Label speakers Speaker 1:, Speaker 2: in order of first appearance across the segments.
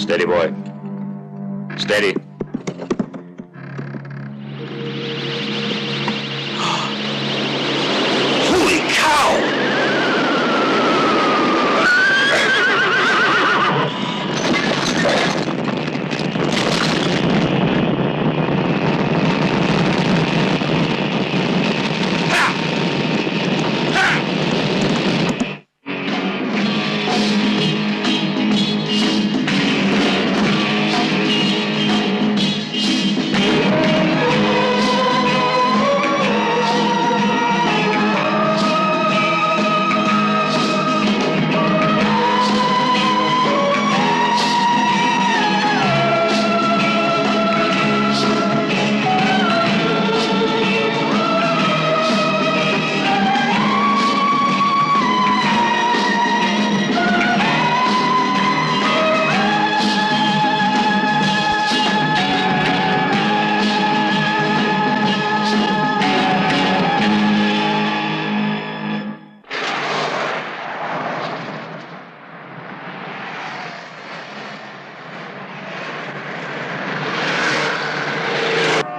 Speaker 1: Steady, boy. Steady. Holy cow!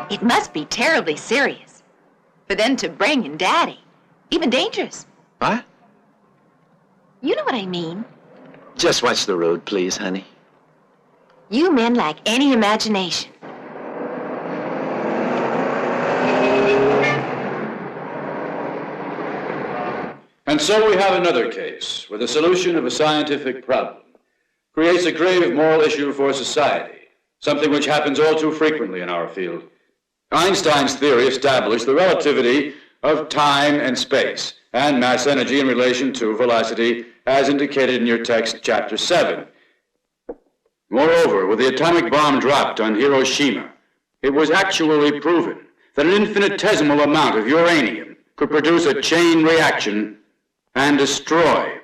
Speaker 2: It must be terribly serious for them to bring in Daddy. Even dangerous.
Speaker 3: What?
Speaker 2: You know what I mean.
Speaker 3: Just watch the road, please, honey.
Speaker 2: You men lack any imagination.
Speaker 4: And so we have another case where the solution of a scientific problem creates a grave moral issue for society, something which happens all too frequently in our field. Einstein's theory established the relativity of time and space and mass energy in relation to velocity, as indicated in your text, chapter 7. Moreover, with the atomic bomb dropped on Hiroshima, it was actually proven that an infinitesimal amount of uranium could produce a chain reaction and destroy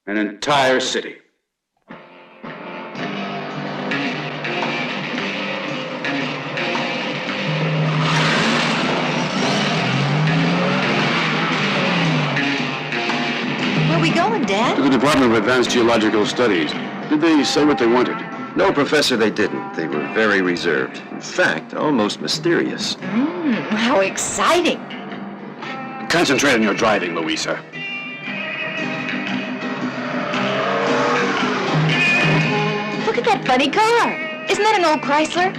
Speaker 4: an entire city.
Speaker 2: Where are we going, Dad?
Speaker 4: To the Department of Advanced Geological Studies. Did they say what they wanted?
Speaker 3: No, Professor, they didn't. They were very reserved. In fact, almost mysterious.
Speaker 2: How exciting.
Speaker 4: Concentrate on your driving, Louisa.
Speaker 2: Look at that funny car. Isn't that an old Chrysler?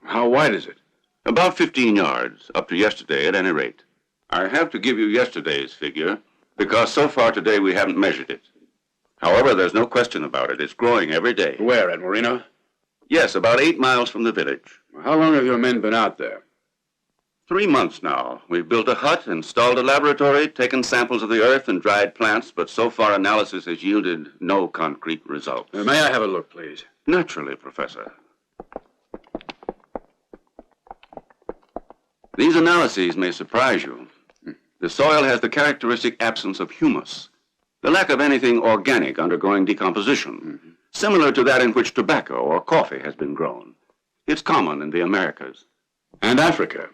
Speaker 4: How wide is it?
Speaker 5: About 15 yards, up to yesterday at any rate. I have to give you yesterday's figure, because so far today we haven't measured it. However, there's no question about it. It's growing every day.
Speaker 4: Where, at Marino?
Speaker 5: Yes, about 8 miles from the village.
Speaker 4: How long have your men been out there?
Speaker 5: 3 months now. We've built a hut, installed a laboratory, taken samples of the earth and dried plants, but so far analysis has yielded no concrete results.
Speaker 4: May I have a look, please?
Speaker 5: Naturally, Professor. These analyses may surprise you. The soil has the characteristic absence of humus, the lack of anything organic undergoing decomposition, similar to that in which tobacco or coffee has been grown. It's common in the Americas.
Speaker 4: And Africa.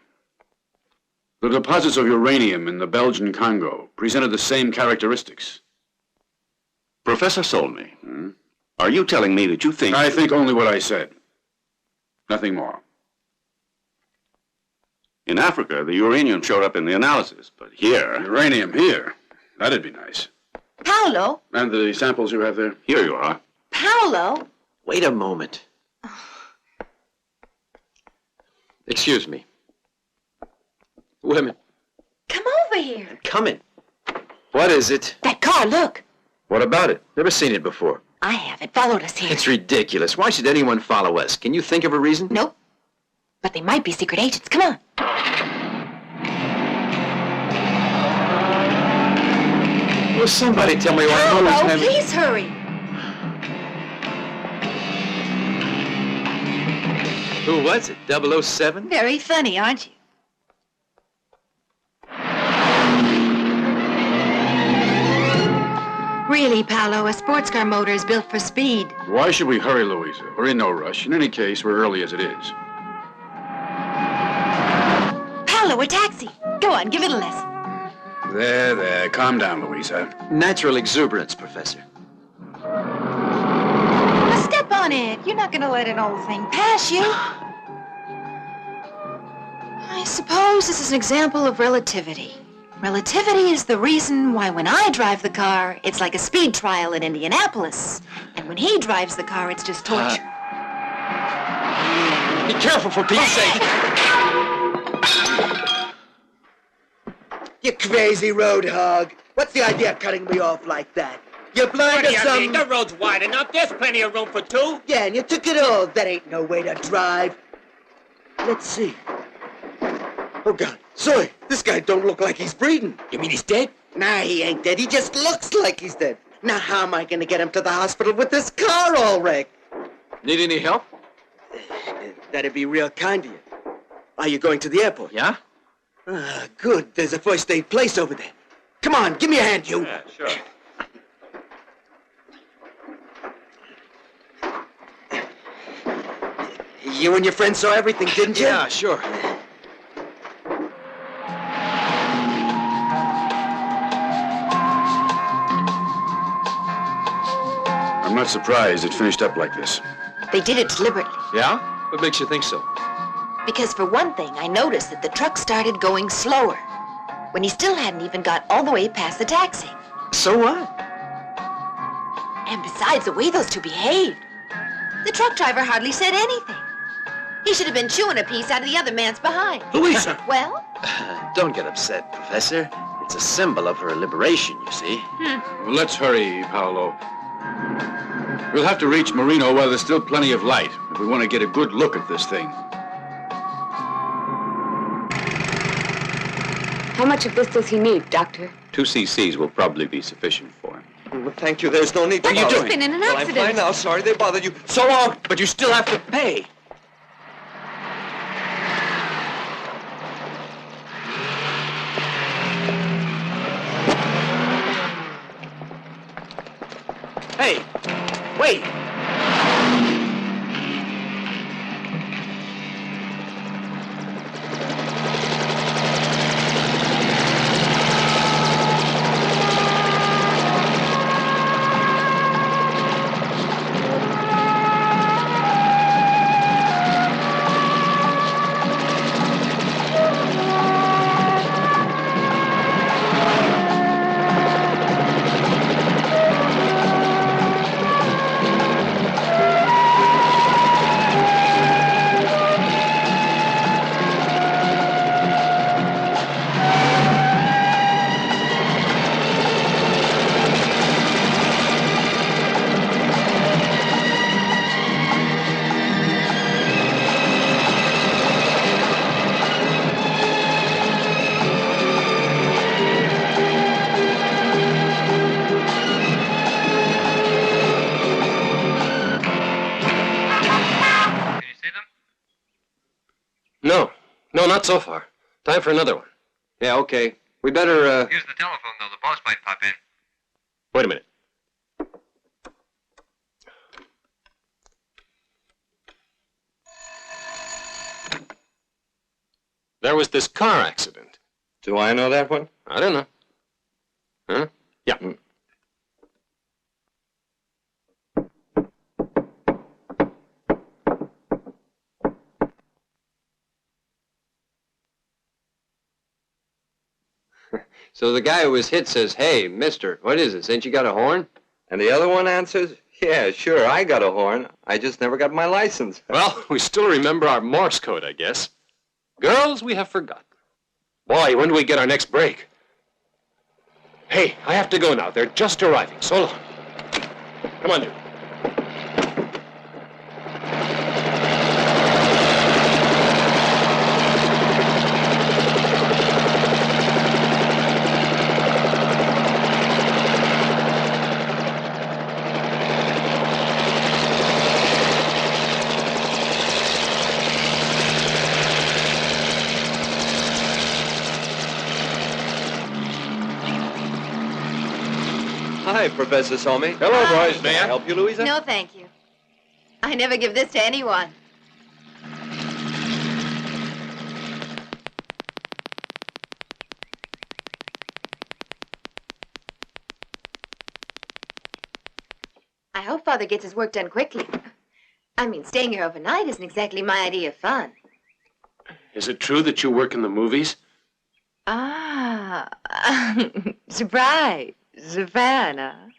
Speaker 4: The deposits of uranium in the Belgian Congo presented the same characteristics.
Speaker 5: Professor Solney, are you telling me that you think...
Speaker 4: I think only what I said. Nothing more.
Speaker 5: In Africa, the uranium showed up in the analysis, but here...
Speaker 4: Uranium here? That'd be nice.
Speaker 2: Paolo?
Speaker 4: And the samples you have there?
Speaker 5: Here you are.
Speaker 2: Paolo?
Speaker 3: Wait a moment. Excuse me. Women.
Speaker 2: Come over here.
Speaker 3: I'm coming. What is it?
Speaker 2: That car, look.
Speaker 3: What about it? Never seen it before.
Speaker 2: I haven't followed us here.
Speaker 3: It's ridiculous. Why should anyone follow us? Can you think of a reason?
Speaker 2: Nope. But they might be secret agents. Come on.
Speaker 3: Will somebody tell me why I'm always
Speaker 2: Paolo,
Speaker 3: having...
Speaker 2: please hurry.
Speaker 3: Who was it? 007?
Speaker 2: Very funny, aren't you? Really, Paolo, a sports car motor is built for speed.
Speaker 4: Why should we hurry, Louisa? We're in no rush. In any case, we're early as it is.
Speaker 2: Paolo, we're taxi. Go on, give it a lesson.
Speaker 4: There. Calm down, Louisa.
Speaker 3: Natural exuberance, Professor.
Speaker 2: Now step on it. You're not gonna let an old thing pass you. I suppose this is an example of relativity. Relativity is the reason why when I drive the car, it's like a speed trial in Indianapolis. And when he drives the car, it's just torture.
Speaker 3: Be careful, for Pete's sake!
Speaker 6: You crazy road hog. What's the idea of cutting me off like that? You're blind or something?
Speaker 7: The road's wide enough. There's plenty of room for two.
Speaker 6: Yeah, and you took it all. That ain't no way to drive. Let's see. Oh, God. Sorry, this guy don't look like he's breathing.
Speaker 7: You mean he's dead?
Speaker 6: Nah, he ain't dead. He just looks like he's dead. Now, how am I gonna get him to the hospital with this car all wrecked?
Speaker 3: Need any help?
Speaker 6: That'd be real kind of you. Are you going to the airport?
Speaker 3: Yeah?
Speaker 6: Ah, good. There's a first aid place over there. Come on, give me a hand, you.
Speaker 5: Yeah, sure.
Speaker 6: You and your friend saw everything, didn't you?
Speaker 3: Yeah, sure.
Speaker 4: I'm not surprised it finished up like this.
Speaker 2: They did it deliberately.
Speaker 3: Yeah? What makes you think so?
Speaker 2: Because for one thing, I noticed that the truck started going slower when he still hadn't even got all the way past the taxi.
Speaker 3: So what?
Speaker 2: And besides, the way those two behaved, the truck driver hardly said anything. He should have been chewing a piece out of the other man's behind.
Speaker 6: Louisa!
Speaker 2: Well,
Speaker 3: Don't get upset, Professor. It's a symbol of her liberation, you see.
Speaker 4: Well, let's hurry, Paolo. We'll have to reach Marino while there's still plenty of light if we want to get a good look at this thing.
Speaker 8: How much of this does he need, Doctor?
Speaker 5: 2 cc's will probably be sufficient for him.
Speaker 6: Well, thank you. There's no need to
Speaker 2: but
Speaker 6: bother.
Speaker 2: he's been in an
Speaker 6: Well, I'm
Speaker 2: accident.
Speaker 6: fine now. Sorry they bothered you. So long.
Speaker 3: But you still have to pay. Hey, wait!
Speaker 9: No, not so far. Time for another one.
Speaker 3: Yeah, okay. We better,
Speaker 7: Use the telephone, though. The boss might pop in.
Speaker 9: Wait a minute. There was this car accident.
Speaker 3: Do I know that one?
Speaker 9: I don't know. Huh? Yeah.
Speaker 10: So the guy who was hit says, "Hey, mister, what is it? Ain't you got a horn?"
Speaker 11: And the other one answers, "Yeah, sure, I got a horn. I just never got my license."
Speaker 9: Well, we still remember our Morse code, I guess. Girls, we have forgotten. Boy, when do we get our next break? Hey, I have to go now. They're just arriving. So long. Come on, dude.
Speaker 11: Hi, Professor Sommi.
Speaker 9: Hello, boys.
Speaker 11: May I help you, Louisa?
Speaker 2: No, thank you. I never give this to anyone. hope Father gets his work done quickly. I mean, staying here overnight isn't exactly my idea of fun.
Speaker 9: Is it true that you work in the movies?
Speaker 2: Ah, surprise, Savannah.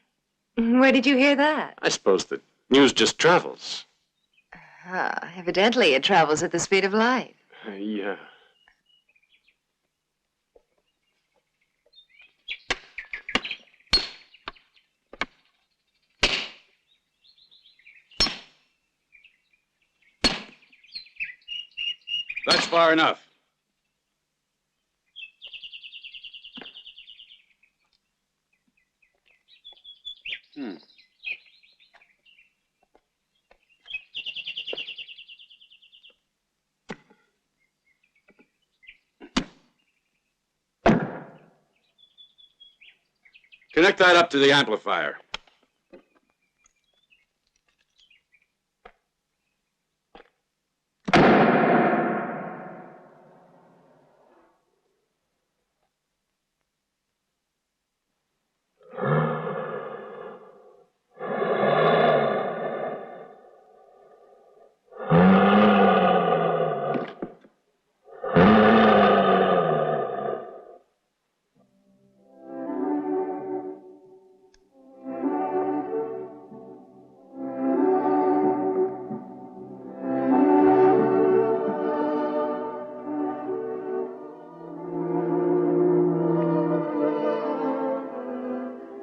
Speaker 2: Where did you hear that?
Speaker 9: I suppose the news just travels.
Speaker 2: Evidently it travels at the speed of light.
Speaker 9: Yeah.
Speaker 4: That's far enough. Connect that up to the amplifier.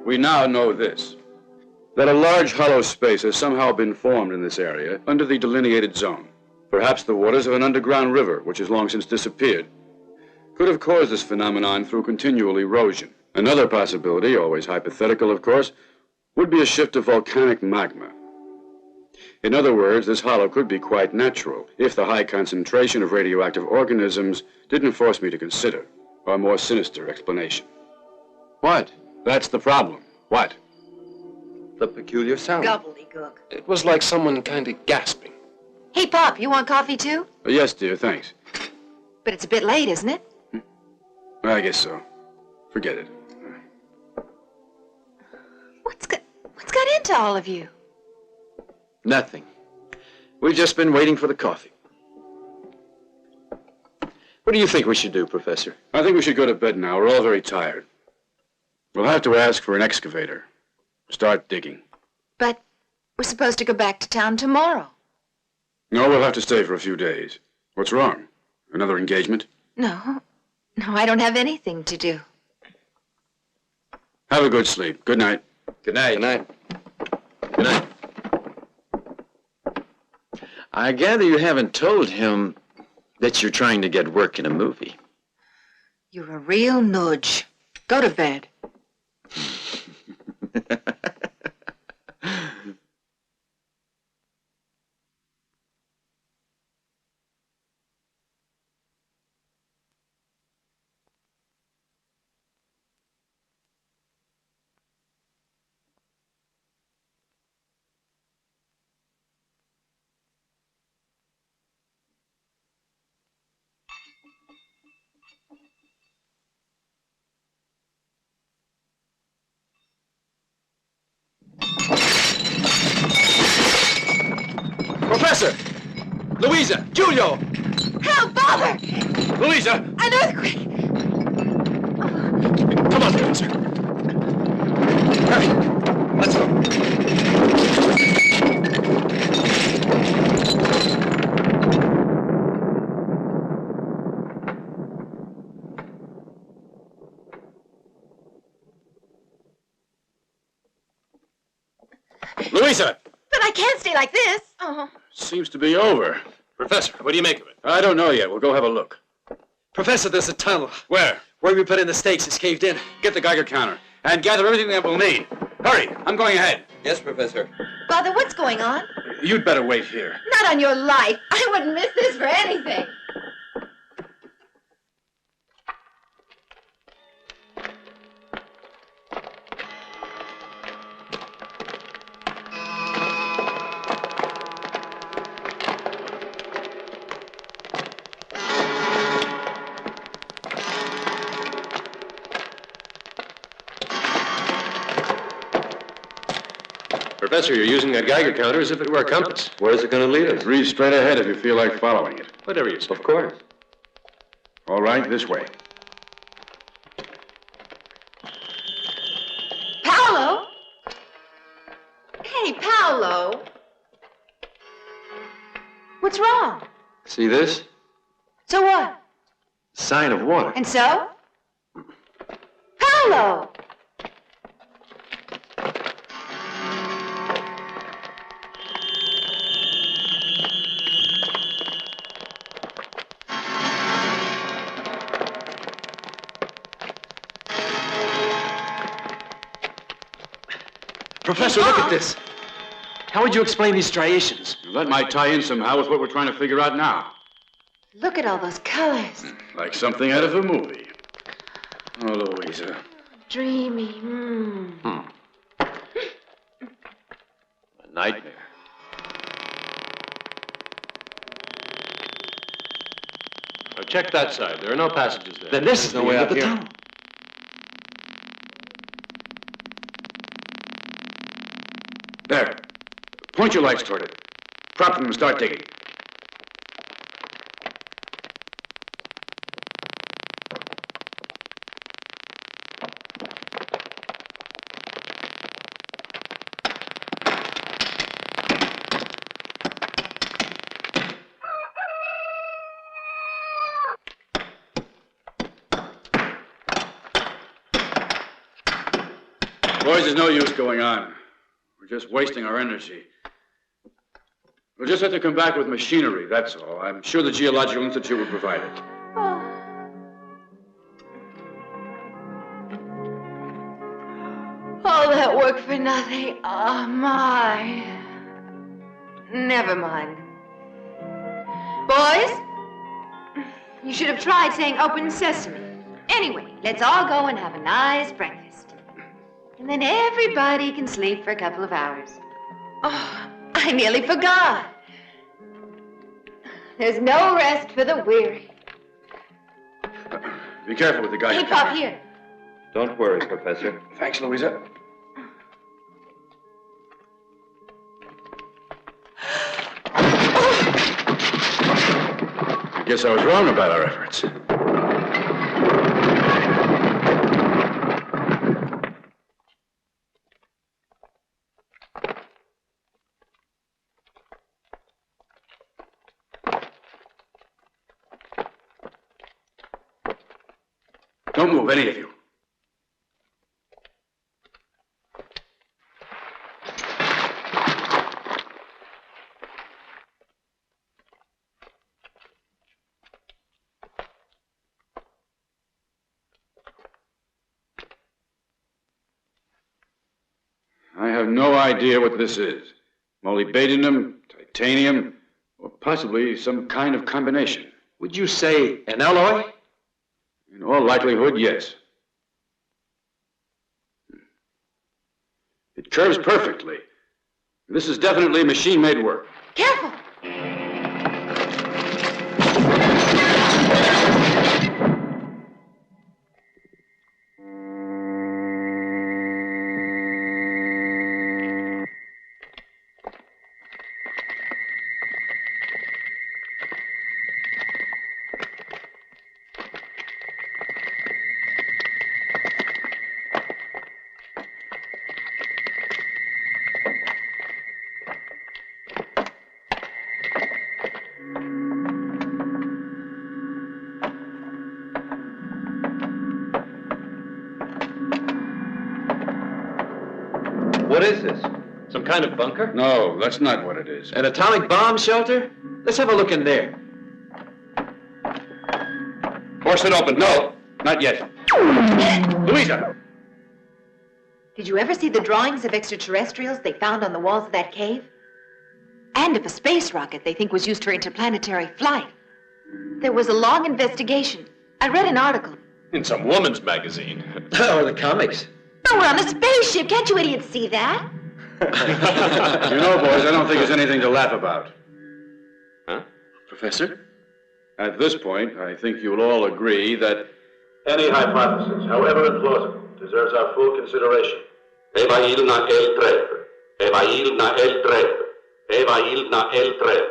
Speaker 4: We now know this, that a large hollow space has somehow been formed in this area under the delineated zone. Perhaps the waters of an underground river, which has long since disappeared, could have caused this phenomenon through continual erosion. Another possibility, always hypothetical of course, would be a shift of volcanic magma. In other words, this hollow could be quite natural if the high concentration of radioactive organisms didn't force me to consider a more sinister explanation.
Speaker 10: What?
Speaker 4: That's the problem. What?
Speaker 11: The peculiar sound.
Speaker 2: Gobbledygook.
Speaker 9: It was like someone kind of gasping.
Speaker 2: Hey, Pop, you want coffee too?
Speaker 4: Yes, dear, thanks.
Speaker 2: But it's a bit late, isn't it?
Speaker 4: I guess so. Forget it.
Speaker 2: What's got into all of you?
Speaker 10: Nothing. We've just been waiting for the coffee. What do you think we should do, Professor?
Speaker 4: I think we should go to bed now. We're all very tired. We'll have to ask for an excavator. Start digging.
Speaker 2: But we're supposed to go back to town tomorrow.
Speaker 4: No, we'll have to stay for a few days. What's wrong? Another engagement?
Speaker 2: No, I don't have anything to do.
Speaker 4: Have a good sleep. Good night.
Speaker 10: Good night.
Speaker 11: Good night.
Speaker 10: Good night. I gather you haven't told him that you're trying to get work in a movie.
Speaker 2: You're a real nudge. Go to bed.
Speaker 10: Professor! Louisa! Giulio!
Speaker 2: Help, Father!
Speaker 10: Louisa!
Speaker 2: An earthquake!
Speaker 10: Come on, Professor. Hurry. Let's go.
Speaker 4: Louisa!
Speaker 2: But I can't stay like this. Oh.
Speaker 4: Seems to be over.
Speaker 9: Professor, what do you make of it?
Speaker 4: I don't know yet. We'll go have a look.
Speaker 10: Professor, there's a tunnel.
Speaker 4: Where?
Speaker 10: Where we put in the stakes is caved in.
Speaker 4: Get the Geiger counter and gather everything that we'll need. Hurry! I'm going ahead.
Speaker 11: Yes, Professor.
Speaker 2: Father, what's going on?
Speaker 4: You'd better wait here.
Speaker 2: Not on your life. I wouldn't miss this for anything.
Speaker 9: Professor, you're using that Geiger counter as if it were a compass.
Speaker 11: Where's it going to lead us?
Speaker 4: Read straight ahead if you feel like following it.
Speaker 9: Whatever you say.
Speaker 11: Of course.
Speaker 4: All right, this way.
Speaker 2: Paolo? Hey, Paolo. What's wrong?
Speaker 10: See this?
Speaker 2: So what?
Speaker 10: Sign of water.
Speaker 2: And so? Paolo!
Speaker 10: Professor, look at this. How would you explain these striations?
Speaker 4: That might tie in somehow with what we're trying to figure out now.
Speaker 2: Look at all those colors.
Speaker 4: Like something out of a movie. Oh, Louisa.
Speaker 2: Dreamy.
Speaker 10: A nightmare.
Speaker 9: Now check that side. There are no passages there.
Speaker 10: Then this is the way out of the tunnel.
Speaker 4: There. Point your lights toward it. Prop them and start digging. Boys, there's no use going on. We're just wasting our energy. We'll just have to come back with machinery, that's all. I'm sure the Geological Institute will provide it.
Speaker 2: All that work for nothing. Oh, my. Never mind. Boys, you should have tried saying open sesame. Anyway, let's all go and have a nice breakfast. And then everybody can sleep for a couple of hours. Oh, I nearly forgot. There's no rest for the weary.
Speaker 4: Be careful with the guy.
Speaker 2: Hey, Pop, here.
Speaker 11: Don't worry, Professor.
Speaker 4: Thanks, Louisa. I guess I was wrong about our efforts. Don't move, any of you. I have no idea what this is. Molybdenum, titanium, or possibly some kind of combination.
Speaker 10: Would you say an alloy?
Speaker 4: In all likelihood, yes. It curves perfectly. This is definitely machine-made work.
Speaker 2: Careful.
Speaker 11: What is this?
Speaker 9: Some kind of bunker?
Speaker 4: No, that's not what it is.
Speaker 10: An atomic bomb shelter? Let's have a look in there.
Speaker 4: Force it open. No, not yet. Louisa!
Speaker 2: Did you ever see the drawings of extraterrestrials they found on the walls of that cave? And of a space rocket they think was used for interplanetary flight. There was a long investigation. I read an article.
Speaker 9: In some woman's magazine.
Speaker 10: Or the comics.
Speaker 2: Oh, we're on a spaceship. Can't you idiots see that?
Speaker 4: You know, boys, I don't think there's anything to laugh about.
Speaker 9: Huh?
Speaker 4: Professor? At this point, I think you'll all agree that any hypothesis, however implausible, deserves our full consideration.
Speaker 5: Evailna el Treb. Evailna el Treb.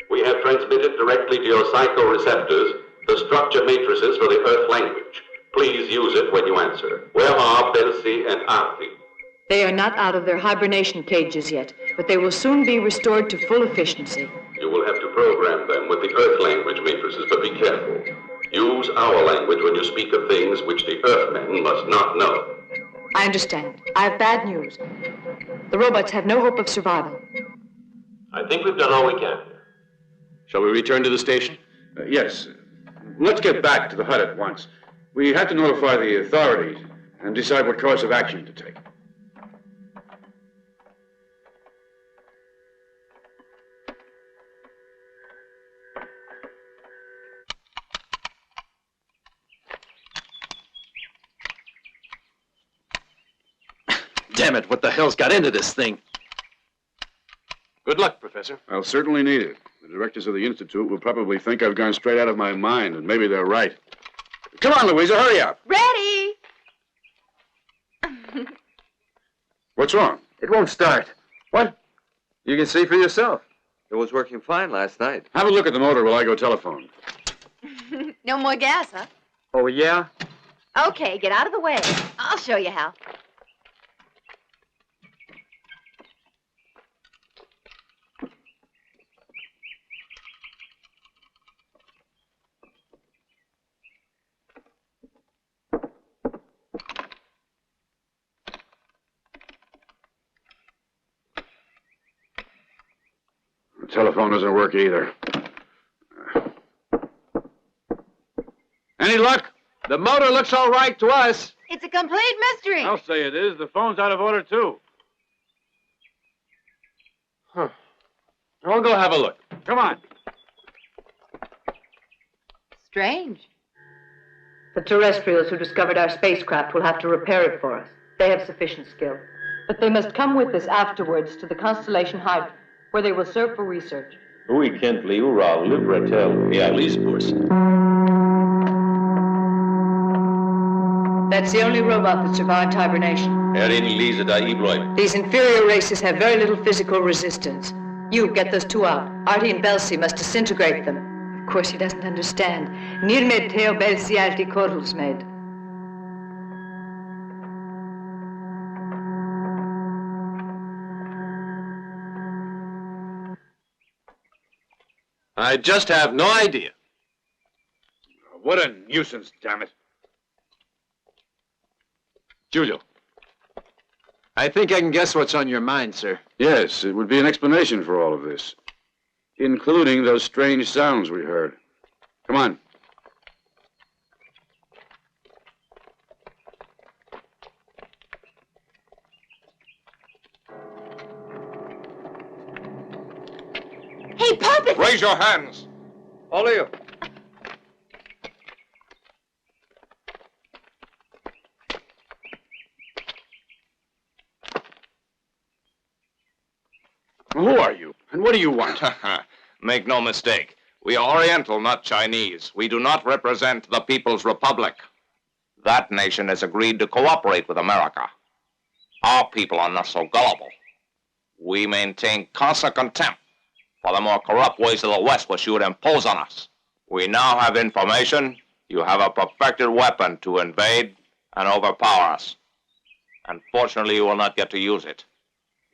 Speaker 5: We have transmitted directly to your psychoreceptors the structure matrices for the Earth language. Please use it when you answer. Where are Belsi and Arti?
Speaker 12: They are not out of their hibernation cages yet, but they will soon be restored to full efficiency.
Speaker 5: You will have to program them with the Earth language matrices, but be careful. Use our language when you speak of things which the Earthmen must not know.
Speaker 12: I understand. I have bad news. The robots have no hope of survival.
Speaker 1: I think we've done all we can.
Speaker 4: Shall we return to the station? Yes. Let's get back to the hut at once. We have to notify the authorities and decide what course of action to take.
Speaker 10: Damn it, what the hell's got into this thing?
Speaker 9: Good luck, Professor.
Speaker 4: I'll certainly need it. The directors of the Institute will probably think I've gone straight out of my mind, and maybe they're right. Come on, Louisa, hurry up.
Speaker 2: Ready?
Speaker 4: What's wrong?
Speaker 3: It won't start. What? You can see for yourself.
Speaker 11: It was working fine last night.
Speaker 4: Have a look at the motor while I go telephone.
Speaker 2: No more gas, huh?
Speaker 3: Oh, yeah?
Speaker 2: Okay, get out of the way. I'll show you how.
Speaker 4: The telephone doesn't work either. Any luck?
Speaker 9: The motor looks all right to us.
Speaker 2: It's a complete mystery.
Speaker 4: I'll say it is. The phone's out of order, too.
Speaker 9: Huh. I'll go have a look.
Speaker 4: Come on.
Speaker 2: Strange.
Speaker 12: The terrestrials who discovered our spacecraft will have to repair it for us. They have sufficient skill. But they must come with us afterwards to the constellation Hydra, where they will serve for research. That's the only robot that survived hibernation. These inferior races have very little physical resistance. You get those two out. Artie and Belsi must disintegrate them. Of course, he doesn't understand. Nirmed teo Belsi alti korlsmed.
Speaker 9: I just have no idea.
Speaker 4: What a nuisance, damn it.
Speaker 10: Giulio. I think I can guess what's on your mind, sir.
Speaker 4: Yes, it would be an explanation for all of this, including those strange sounds we heard. Come on.
Speaker 2: Hey, Puppet!
Speaker 7: Raise your hands.
Speaker 11: All of you.
Speaker 4: Who are you? And what do you want?
Speaker 7: Make no mistake. We are Oriental, not Chinese. We do not represent the People's Republic. That nation has agreed to cooperate with America. Our people are not so gullible. We maintain constant contempt for the more corrupt ways of the West which you would impose on us. We now have information. You have a perfected weapon to invade and overpower us. Unfortunately, you will not get to use it.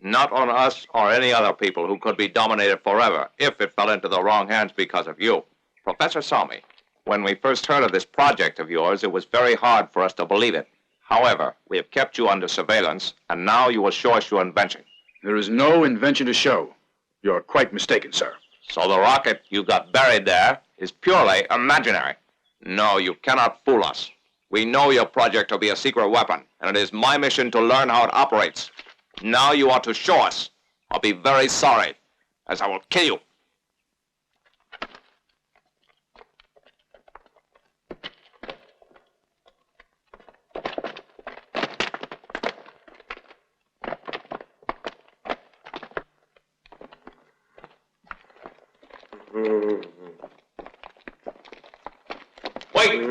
Speaker 7: Not on us or any other people who could be dominated forever if it fell into the wrong hands because of you. Professor Salmi, when we first heard of this project of yours, it was very hard for us to believe it. However, we have kept you under surveillance, and now you will show us your invention.
Speaker 4: There is no invention to show. You're quite mistaken, sir.
Speaker 7: So the rocket you got buried there is purely imaginary. No, you cannot fool us. We know your project to be a secret weapon, and it is my mission to learn how it operates. Now you are to show us. I'll be very sorry, as I will kill you. Wait!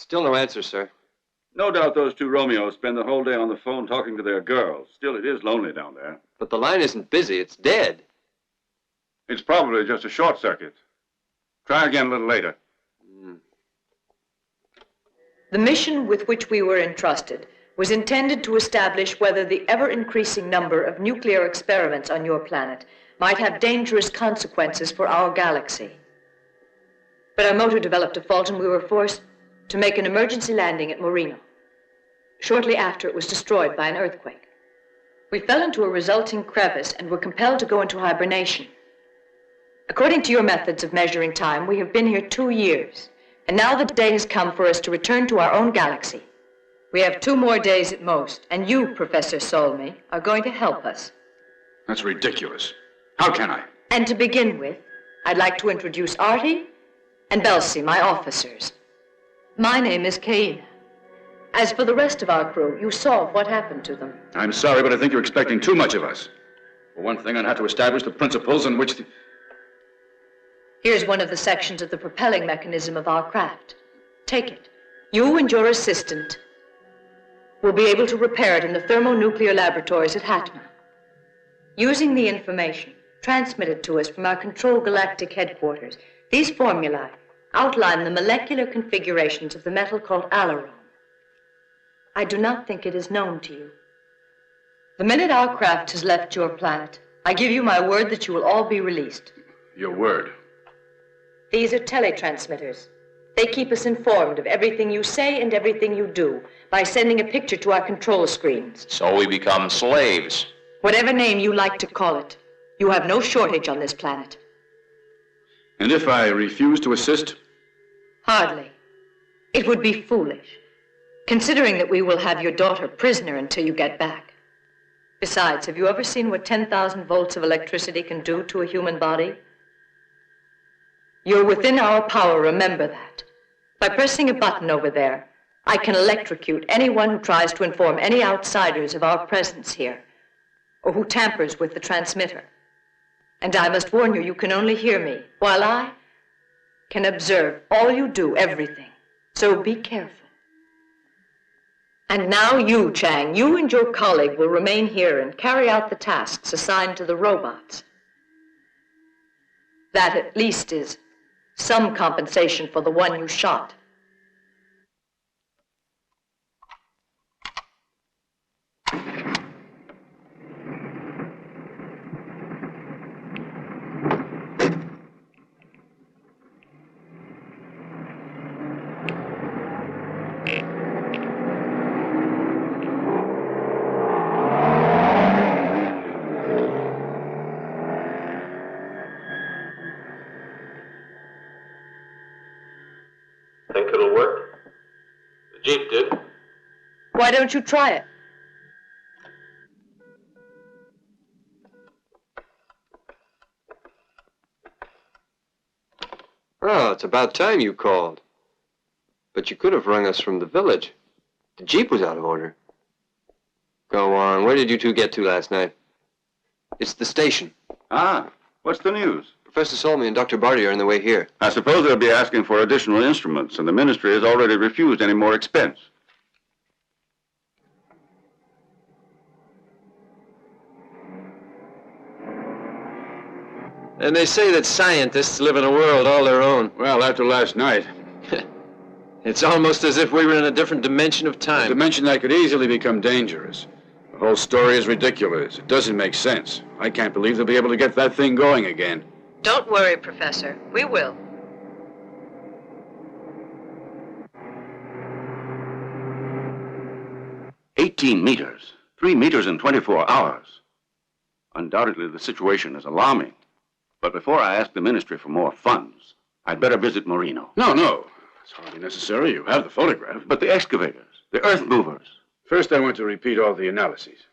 Speaker 11: Still no answer, sir.
Speaker 5: No doubt those two Romeos spend the whole day on the phone talking to their girls. Still, it is lonely down there.
Speaker 11: But the line isn't busy. It's dead.
Speaker 5: It's probably just a short circuit. Try again a little later.
Speaker 12: The mission with which we were entrusted was intended to establish whether the ever-increasing number of nuclear experiments on your planet might have dangerous consequences for our galaxy. But our motor developed a fault and we were forced to make an emergency landing at Moreno. Shortly after, it was destroyed by an earthquake. We fell into a resulting crevice and were compelled to go into hibernation. According to your methods of measuring time, we have been here 2 years, and now the day has come for us to return to our own galaxy. We have 2 more days at most, and you, Professor Solmy, are going to help us.
Speaker 4: That's ridiculous. How can I?
Speaker 12: And to begin with, I'd like to introduce Artie and Belsi, my officers. My name is Chaena. As for the rest of our crew, you saw what happened to them.
Speaker 4: I'm sorry, but I think you're expecting too much of us. For one thing, I'd have to establish the principles on which the...
Speaker 12: Here's one of the sections of the propelling mechanism of our craft. Take it. You and your assistant will be able to repair it in the thermonuclear laboratories at Hatma. Using the information transmitted to us from our Control Galactic headquarters, these formulae outline the molecular configurations of the metal called alarone. I do not think it is known to you. The minute our craft has left your planet, I give you my word that you will all be released.
Speaker 4: Your word?
Speaker 12: These are teletransmitters. They keep us informed of everything you say and everything you do by sending a picture to our control screens.
Speaker 7: So we become slaves.
Speaker 12: Whatever name you like to call it, you have no shortage on this planet.
Speaker 4: And if I refuse to assist?
Speaker 12: Hardly. It would be foolish, considering that we will have your daughter prisoner until you get back. Besides, have you ever seen what 10,000 volts of electricity can do to a human body? You're within our power, remember that. By pressing a button over there, I can electrocute anyone who tries to inform any outsiders of our presence here, or who tampers with the transmitter. And I must warn you, you can only hear me, while I can observe all you do, everything. So be careful. And now you, Chang, you and your colleague will remain here and carry out the tasks assigned to the robots. That at least is some compensation for the one you shot.
Speaker 1: The Jeep did.
Speaker 12: Why don't you try it?
Speaker 13: Oh, it's about time you called. But you could have rung us from the village. The Jeep was out of order. Go on, where did you two get to last night? It's the station.
Speaker 5: Ah, what's the news?
Speaker 13: Professor Solmy and Dr. Barty are on the way here.
Speaker 5: I suppose they'll be asking for additional instruments, and the ministry has already refused any more expense.
Speaker 10: And they say that scientists live in a world all their own.
Speaker 4: Well, after last night,
Speaker 10: It's almost as if we were in a different dimension of
Speaker 4: a
Speaker 10: time.
Speaker 4: dimension that could easily become dangerous. The whole story is ridiculous. It doesn't make sense. I can't believe they'll be able to get that thing going again.
Speaker 12: Don't worry, Professor. We will.
Speaker 5: "18 meters. 3 meters in 24 hours. Undoubtedly, the situation is alarming. But before I ask the ministry for more funds, I'd better visit Marino.
Speaker 4: No. It's hardly necessary. You have the photograph.
Speaker 5: But the excavators, the earth movers.
Speaker 4: First, I want to repeat all the analyses.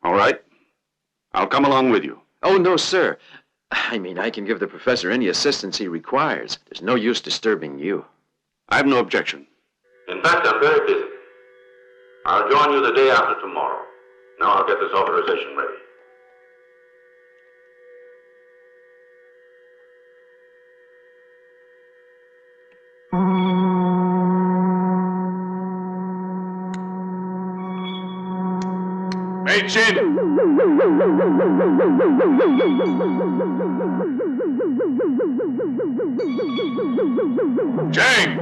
Speaker 5: All right. I'll come along with you.
Speaker 10: Oh, no, sir. I mean, I can give the professor any assistance he requires. There's no use disturbing you.
Speaker 5: I have no objection.
Speaker 1: In fact, I'm very busy. I'll join you the day after tomorrow. Now I'll get this authorization ready.
Speaker 4: Hey, Chin! Jane!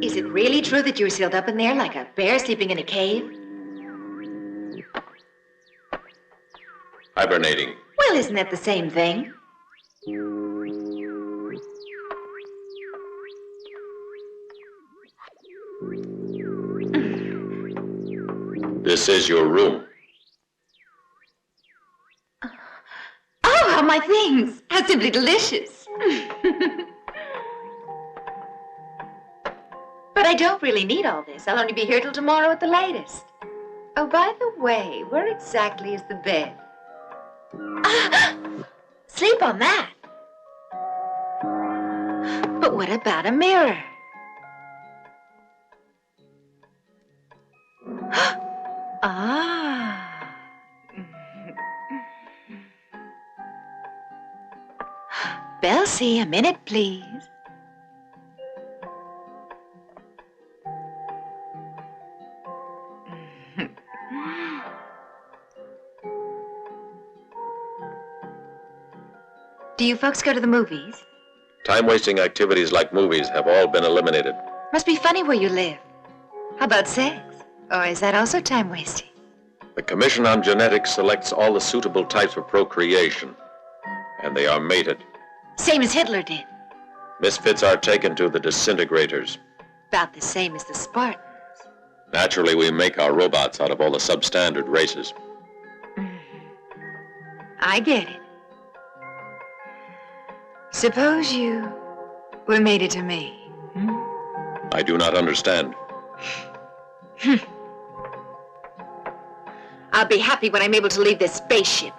Speaker 2: Is it really true that you're sealed up in there like a bear sleeping in a cave?
Speaker 7: Hibernating.
Speaker 2: Well, isn't that the same thing?
Speaker 7: This is your room.
Speaker 2: Oh, how my things! How simply delicious! But I don't really need all this. I'll only be here till tomorrow at the latest. Oh, by the way, where exactly is the bed? Sleep on that. But what about a mirror? Ah. Belsie, a minute, please. Do you folks go to the movies?
Speaker 7: Time-wasting activities like movies have all been eliminated.
Speaker 2: Must be funny where you live. How about sex? Or is that also time-wasting?
Speaker 7: The Commission on Genetics selects all the suitable types for procreation, and they are mated.
Speaker 2: Same as Hitler did.
Speaker 7: Misfits are taken to the disintegrators.
Speaker 2: About the same as the Spartans.
Speaker 7: Naturally, we make our robots out of all the substandard races.
Speaker 2: I get it. Suppose you were mated to me.
Speaker 7: I do not understand.
Speaker 2: I'll be happy when I'm able to leave this spaceship.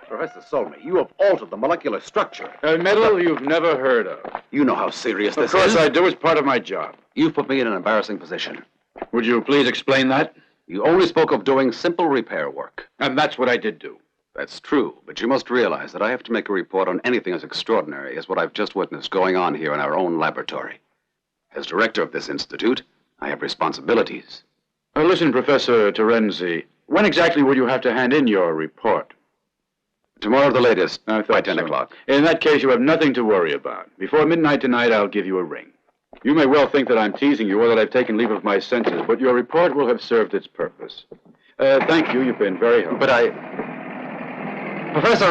Speaker 14: Professor Solmy, you have altered the molecular structure.
Speaker 4: A metal you've never heard of.
Speaker 14: You know how serious this is.
Speaker 4: Of course I do. It's part of my job.
Speaker 14: You've put me in an embarrassing position.
Speaker 4: Would you please explain that?
Speaker 14: You only spoke of doing simple repair work.
Speaker 4: And that's what I did do.
Speaker 14: That's true, but you must realize that I have to make a report on anything as extraordinary as what I've just witnessed going on here in our own laboratory. As director of this institute, I have responsibilities.
Speaker 4: Listen, Professor Terenzi, when exactly will you have to hand in your report?
Speaker 14: Tomorrow at the latest,
Speaker 4: by
Speaker 14: 10 o'clock.
Speaker 4: In that case, you have nothing to worry about. Before midnight tonight, I'll give you a ring. You may well think that I'm teasing you or that I've taken leave of my senses, but your report will have served its purpose. Thank you. You've been very helpful.
Speaker 14: But
Speaker 15: Professor,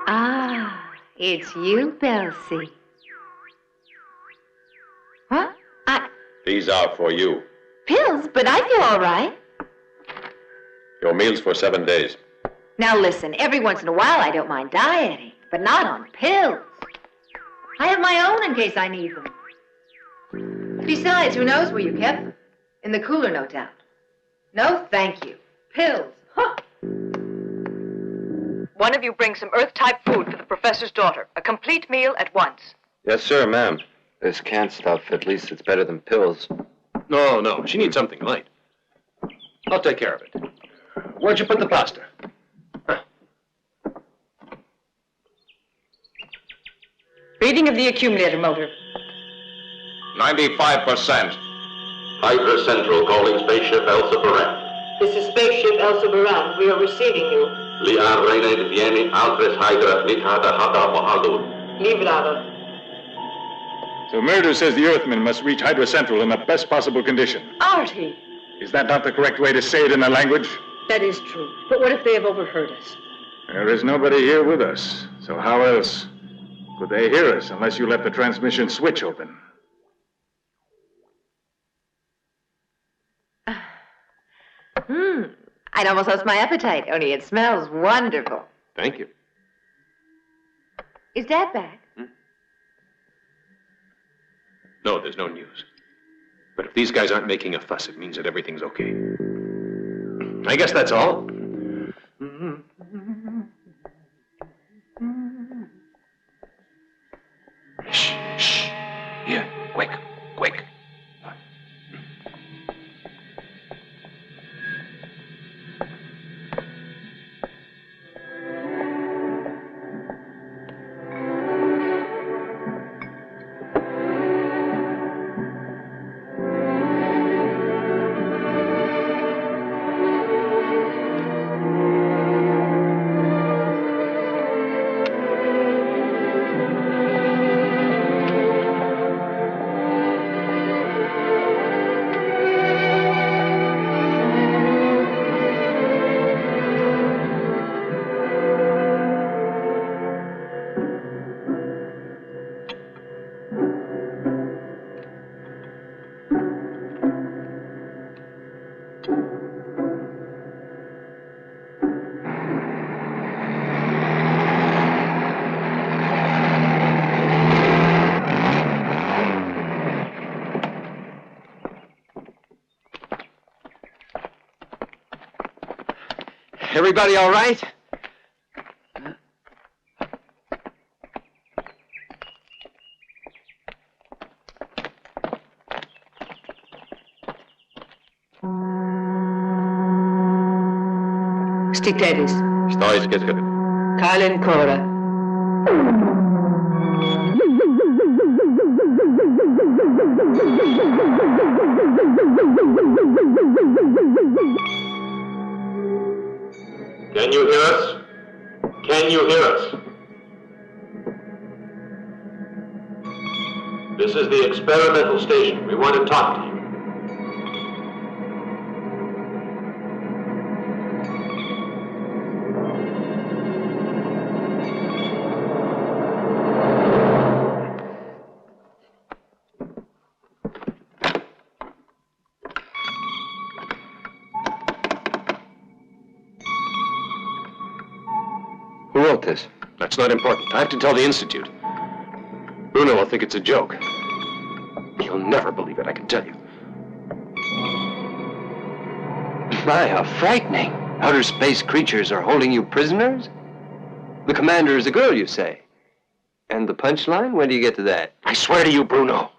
Speaker 12: Ah, it's you, Belsie. What?
Speaker 4: These are for you.
Speaker 2: Pills, but I feel all right.
Speaker 4: Your meals for 7 days.
Speaker 2: Now listen, every once in a while I don't mind dieting, but not on pills. I have my own in case I need them. Besides, who knows where you kept them? In the cooler, no doubt. No, thank you. Pills. Huh.
Speaker 12: One of you bring some Earth-type food for the professor's daughter. A complete meal at once.
Speaker 11: Yes, sir, ma'am. This canned stuff, at least it's better than pills.
Speaker 9: No, she needs something light. I'll take care of it. Where'd you put the pasta?
Speaker 12: Reading of the accumulator motor.
Speaker 7: 95%.
Speaker 1: Hydra Central calling spaceship Elsa Baran.
Speaker 12: This is spaceship Elsa Baran. We are receiving you.
Speaker 1: Lian Reine Vieni Altres Hydra Nitada Hada Mahalud.
Speaker 12: Librado.
Speaker 16: So Murder says the Earthmen must reach Hydra Central in the best possible condition.
Speaker 12: Artie.
Speaker 16: Is that not the correct way to say it in the language?
Speaker 12: That is true. But what if they have overheard us?
Speaker 16: There is nobody here with us, so how else could they hear us unless you left the transmission switch open?
Speaker 2: I'd almost lost my appetite, only it smells wonderful.
Speaker 9: Thank you.
Speaker 2: Is Dad back?
Speaker 9: No, there's no news. But if these guys aren't making a fuss, it means that everything's okay. I guess that's all. Shh. Here, quick.
Speaker 13: Everybody all right?
Speaker 12: Stick Davis.
Speaker 9: Sto изготовен.
Speaker 12: Kalin Kora.
Speaker 1: Can you hear us? Can you hear us? This is the experimental station. We want to talk to you.
Speaker 13: Who wrote this?
Speaker 9: That's not important. I have to tell the Institute. Bruno will think it's a joke. He'll never believe it, I can tell you.
Speaker 13: My, how frightening. Outer space creatures are holding you prisoners? The commander is a girl, you say? And the punchline? When do you get to that?
Speaker 9: I swear to you, Bruno,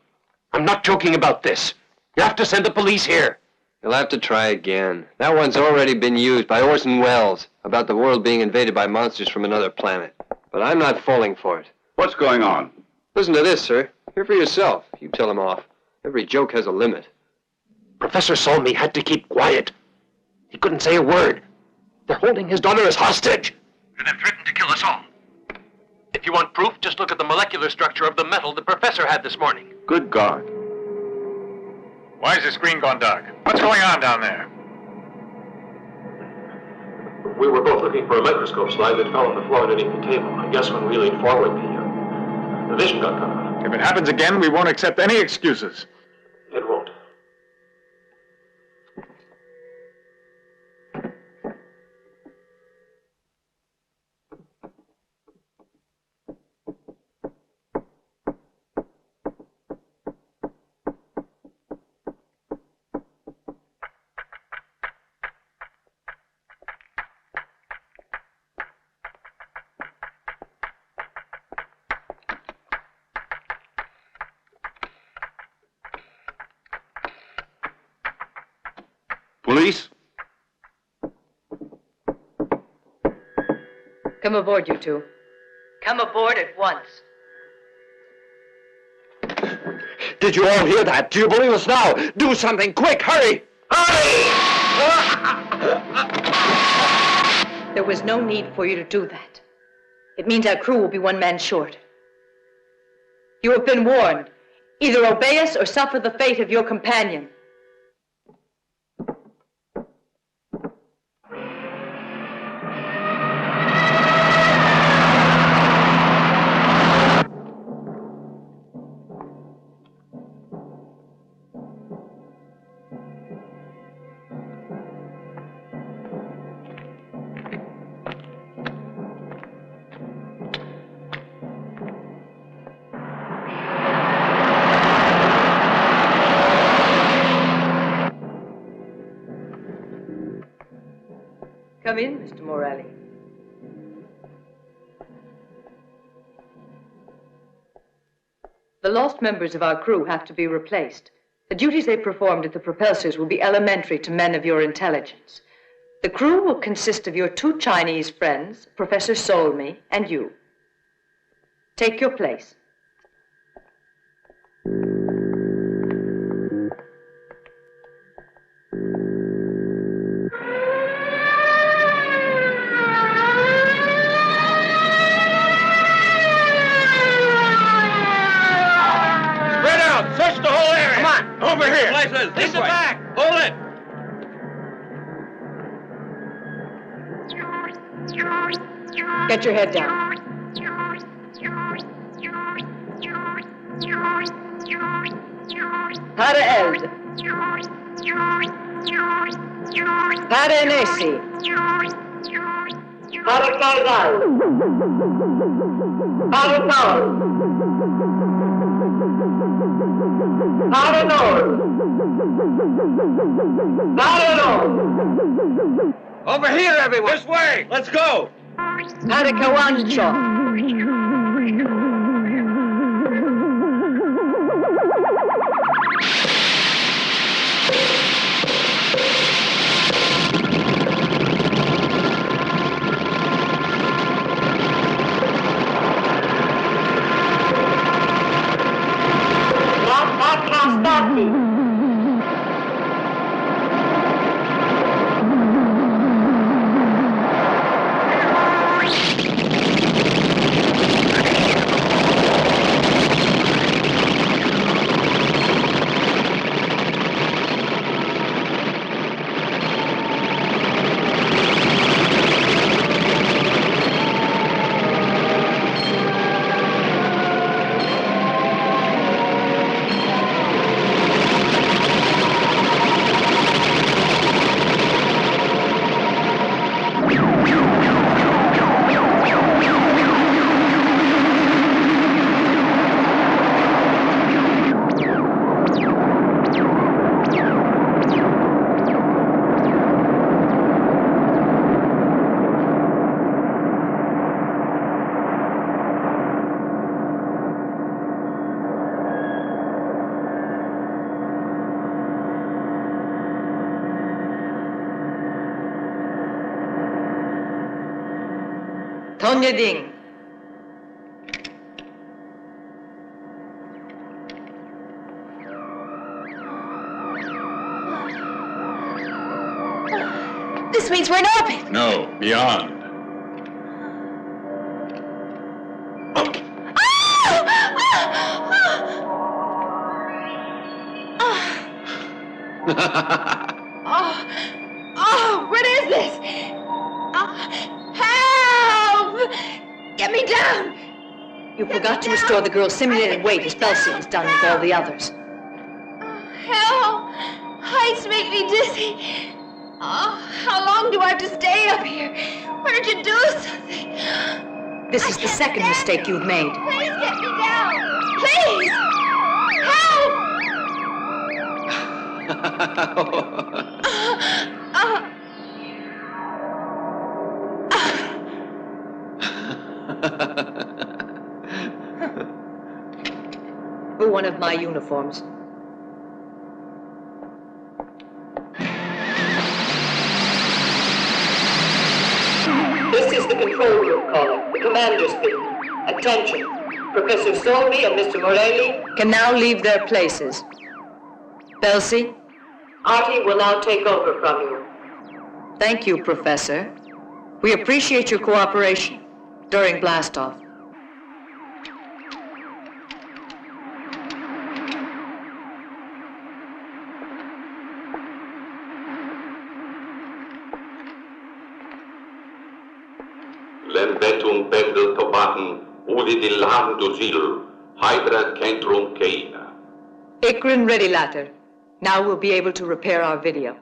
Speaker 9: I'm not joking about this. You have to send the police here.
Speaker 13: You'll have to try again. That one's already been used by Orson Welles about the world being invaded by monsters from another planet. But I'm not falling for it.
Speaker 5: What's going on?
Speaker 13: Listen to this, sir. Hear for yourself. You tell him off. Every joke has a limit.
Speaker 9: Professor Solmy had to keep quiet. He couldn't say a word. They're holding his daughter as hostage. And they've threatened to kill us all. If you want proof, just look at the molecular structure of the metal the professor had this morning.
Speaker 5: Good God.
Speaker 16: Why has the screen gone dark? What's going on down there?
Speaker 1: We were both looking for a microscope slide that fell on the floor underneath the table. I guess when we leaned forward, the vision got cut off.
Speaker 16: If it happens again, we won't accept any excuses.
Speaker 1: It won't.
Speaker 5: Police?
Speaker 12: Come aboard, you two. Come aboard at once.
Speaker 6: Did you all hear that? Do you believe us now? Do something quick! Hurry!
Speaker 12: There was no need for you to do that. It means our crew will be one man short. You have been warned. Either obey us or suffer the fate of your companion. Come in, Mr. Morelli. The lost members of our crew have to be replaced. The duties they performed at the propulsors will be elementary to men of your intelligence. The crew will consist of your 2 Chinese friends, Professor Solmy, and you. Take your place.
Speaker 6: Search the whole area! Come on! Over here!
Speaker 15: Places!
Speaker 6: This way!
Speaker 15: Back! Hold it!
Speaker 12: Get your head down. Para elde. Para enesi. Para caudal. Para tal. Para north. Para north.
Speaker 15: Over here, everyone! This way! Let's go!
Speaker 12: Para Cawancho. Tonya Ding.
Speaker 2: This means we're in orbit.
Speaker 14: No, beyond.
Speaker 2: What is this? Help! Get me down!
Speaker 12: You forgot to restore the girl's simulated weight as Belsi has done with all the others.
Speaker 2: Help! Heights make me dizzy. How long do I have to stay up here? Why don't you do something?
Speaker 12: This is the second mistake you've made.
Speaker 2: Please get me down! Please! Help!
Speaker 12: For one of my uniforms. This is the control room calling, the commander speaking. Attention. Professor Solby and Mr. Morelli can now leave their places. Belsi, Artie will now take over from you. Thank you, Professor. We appreciate your cooperation during blastoff.
Speaker 17: Lembetum pendel tobaten, udit ilan duzil, Hydra centrum Chaena.
Speaker 12: Ikrin ready, latter. Now we'll be able to repair our video.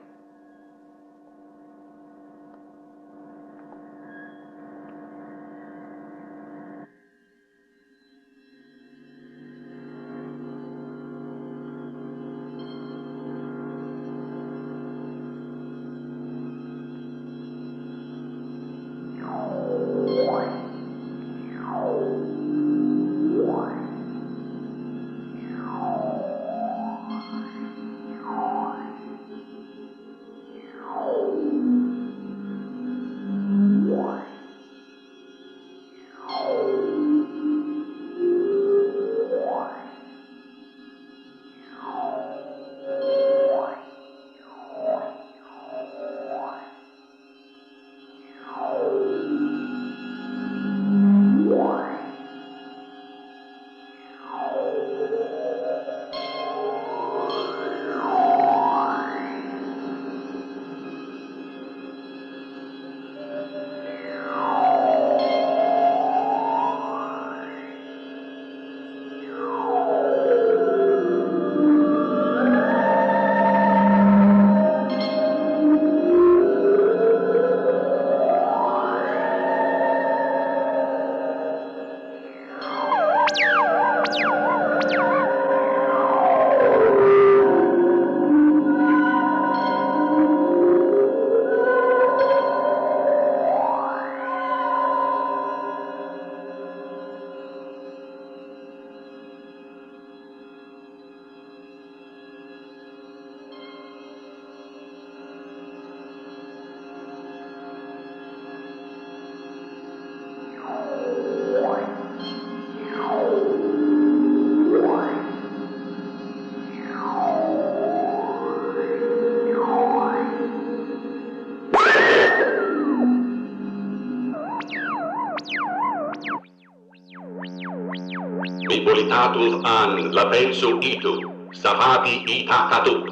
Speaker 17: Mipolitatus an lapensu itu, sahati ita katut.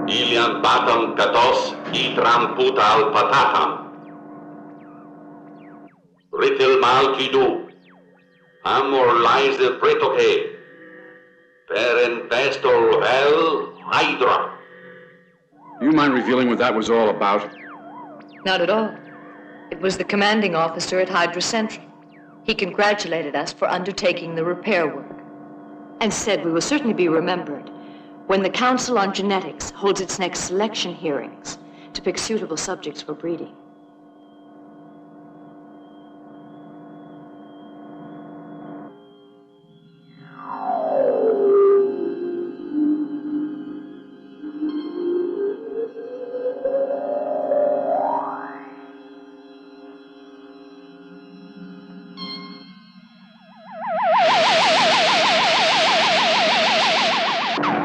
Speaker 17: Ilian batam katos, itram putal patatam. Ritil maltidu, amor lies the pretoke. Per investor hell Hydra.
Speaker 4: You mind revealing what that was all about?
Speaker 12: Not at all. It was the commanding officer at Hydra Central. He congratulated us for undertaking the repair work and said we will certainly be remembered when the Council on Genetics holds its next selection hearings to pick suitable subjects for breeding.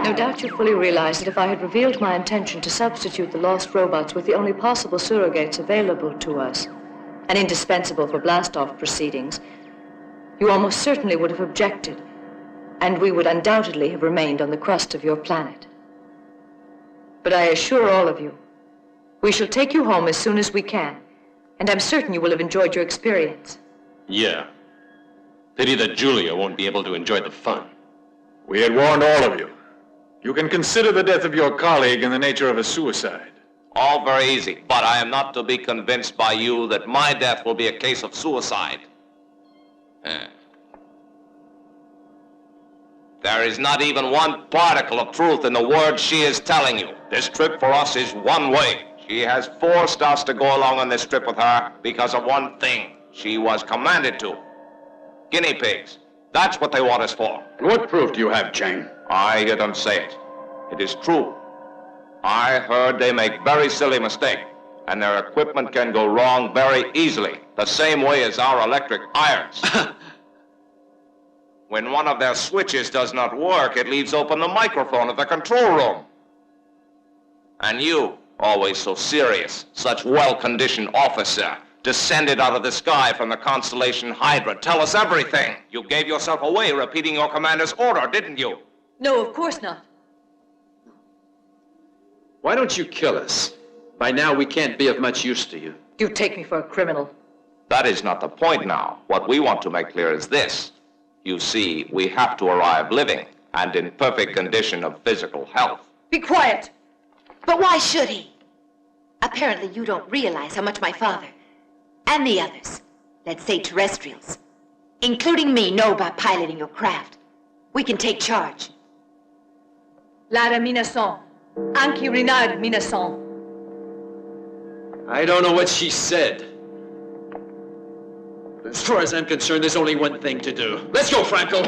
Speaker 12: No doubt you fully realize that if I had revealed my intention to substitute the lost robots with the only possible surrogates available to us, and indispensable for blastoff proceedings, you almost certainly would have objected, and we would undoubtedly have remained on the crust of your planet. But I assure all of you, we shall take you home as soon as we can, and I'm certain you will have enjoyed your experience.
Speaker 9: Yeah. Pity that Julia won't be able to enjoy the fun.
Speaker 16: We had warned all of you. You can consider the death of your colleague in the nature of a suicide.
Speaker 7: All very easy, but I am not to be convinced by you that my death will be a case of suicide. There is not even one particle of truth in the words she is telling you. This trip for us is one way. She has forced us to go along on this trip with her because of one thing she was commanded to. Guinea pigs. That's what they want us for.
Speaker 14: What proof do you have, Chang?
Speaker 7: I hear them say it. It is true. I heard they make very silly mistakes, and their equipment can go wrong very easily, the same way as our electric irons. When one of their switches does not work, it leaves open the microphone of the control room. And you, always so serious, such well-conditioned officer, descended out of the sky from the constellation Hydra. Tell us everything. You gave yourself away repeating your commander's order, didn't you?
Speaker 12: No, of course not.
Speaker 10: Why don't you kill us? By now, we can't be of much use to you.
Speaker 12: You take me for a criminal.
Speaker 7: That is not the point now. What we want to make clear is this. You see, we have to arrive living and in perfect condition of physical health.
Speaker 12: Be quiet!
Speaker 2: But why should he? Apparently you don't realize how much my father and the others, let's say terrestrials, including me, know about piloting your craft. We can take charge.
Speaker 12: Lara Minason. Anki Renard Minason.
Speaker 10: I don't know what she said. As far as I'm concerned, there's only one thing to do. Let's go, Franco!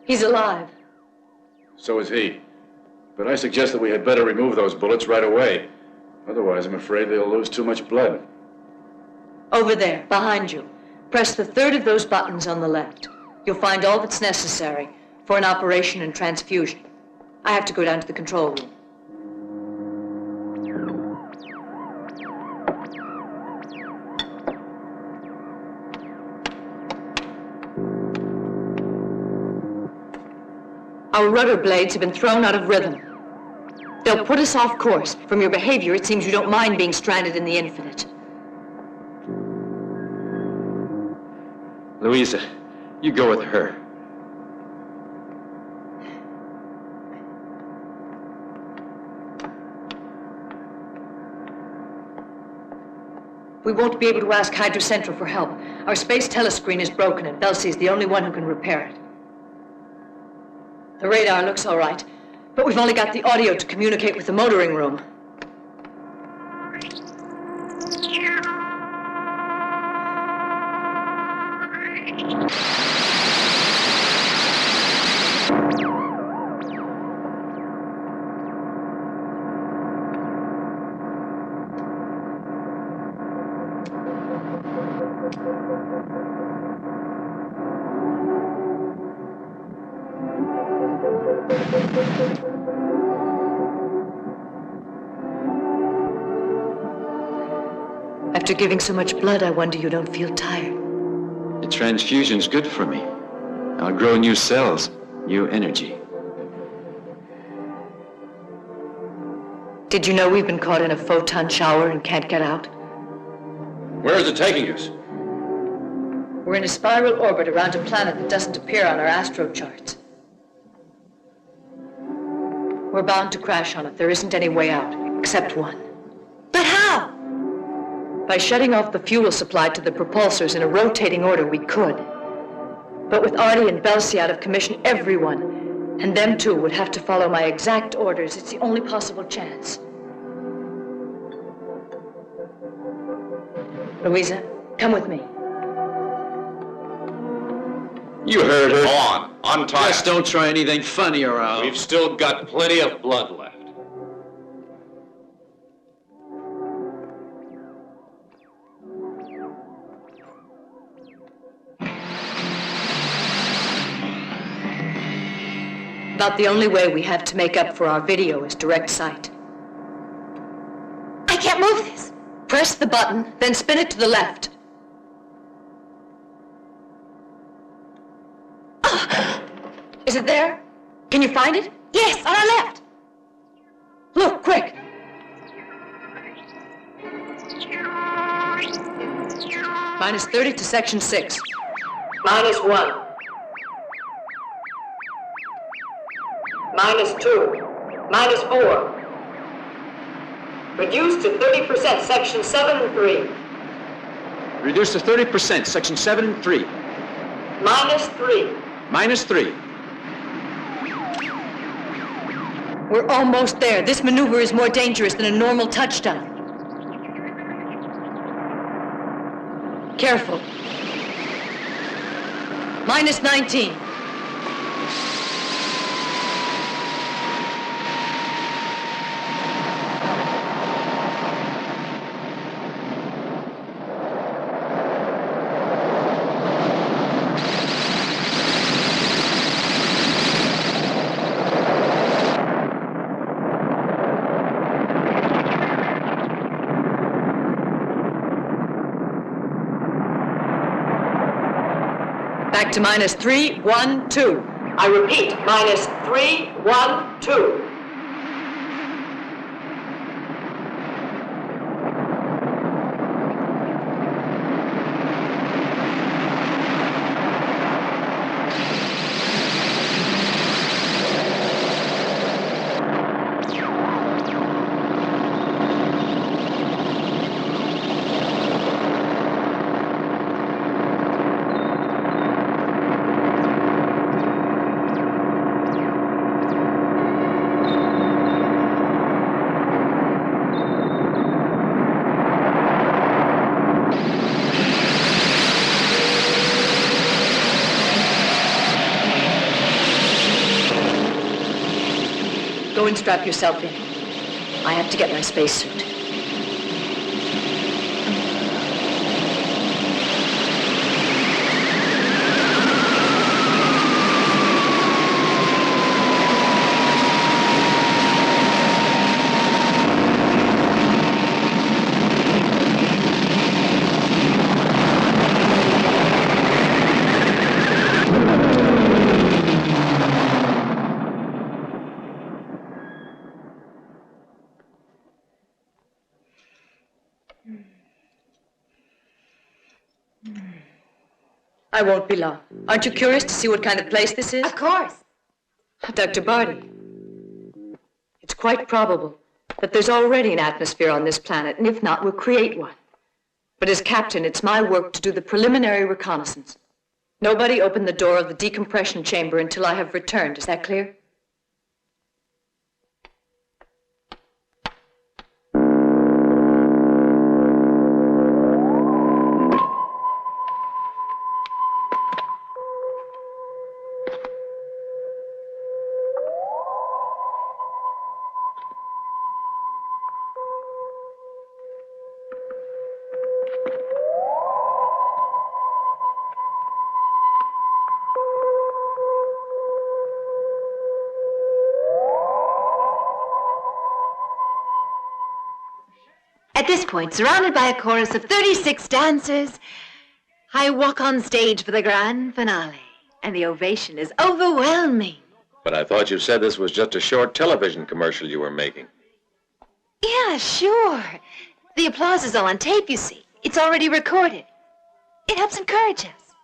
Speaker 12: He's alive.
Speaker 16: So is he. But I suggest that we had better remove those bullets right away. Otherwise, I'm afraid they'll lose too much blood.
Speaker 12: Over there, behind you. Press the third of those buttons on the left. You'll find all that's necessary for an operation and transfusion. I have to go down to the control room. Our rudder blades have been thrown out of rhythm. They'll put us off course. From your behavior, it seems you don't mind being stranded in the infinite.
Speaker 10: Louisa, you go with her.
Speaker 12: We won't be able to ask Hydra Central for help. Our space telescreen is broken, and Belsey's the only one who can repair it. The radar looks all right, but we've only got the audio to communicate with the motoring room. After giving so much blood, I wonder you don't feel tired.
Speaker 10: The transfusion's good for me. I'll grow new cells, new energy.
Speaker 12: Did you know we've been caught in a photon shower and can't get out?
Speaker 4: Where is it taking us?
Speaker 12: We're in a spiral orbit around a planet that doesn't appear on our astro charts. We're bound to crash on it. There isn't any way out, except one.
Speaker 2: But how?
Speaker 12: By shutting off the fuel supply to the propulsors in a rotating order, we could. But with Artie and Belsey out of commission, everyone, and them too, would have to follow my exact orders. It's the only possible chance. Louisa, come with me.
Speaker 10: You heard her.
Speaker 7: Go on, untie
Speaker 10: Just don't try anything funny or I'll...
Speaker 9: We've still got plenty of blood left.
Speaker 12: About the only way we have to make up for our video is direct sight.
Speaker 2: I can't move this.
Speaker 12: Press the button, then spin it to the left. Is it there? Can you find it?
Speaker 2: Yes, on our left.
Speaker 12: Look, quick. -30 to section 6. -1. -2. -4. Reduced to 30%, section 7 and 3.
Speaker 10: Reduced to 30%, section 7 and 3.
Speaker 12: -3.
Speaker 10: -3.
Speaker 12: We're almost there. This maneuver is more dangerous than a normal touchdown. Careful. -19. Back to -3, 1, 2. I repeat, -3, 1, 2. Go and strap yourself in. I have to get my spacesuit. I won't be long. Aren't you curious to see what kind of place this is?
Speaker 2: Of course.
Speaker 12: Dr. Barty, it's quite probable that there's already an atmosphere on this planet, and if not, we'll create one. But as captain, it's my work to do the preliminary reconnaissance. Nobody open the door of the decompression chamber until I have returned. Is that clear?
Speaker 2: At this point, surrounded by a chorus of 36 dancers, I walk on stage for the grand finale, and the ovation is overwhelming.
Speaker 10: But I thought you said this was just a short television commercial you were making.
Speaker 2: Yeah, sure. The applause is all on tape, you see. It's already recorded. It helps encourage us.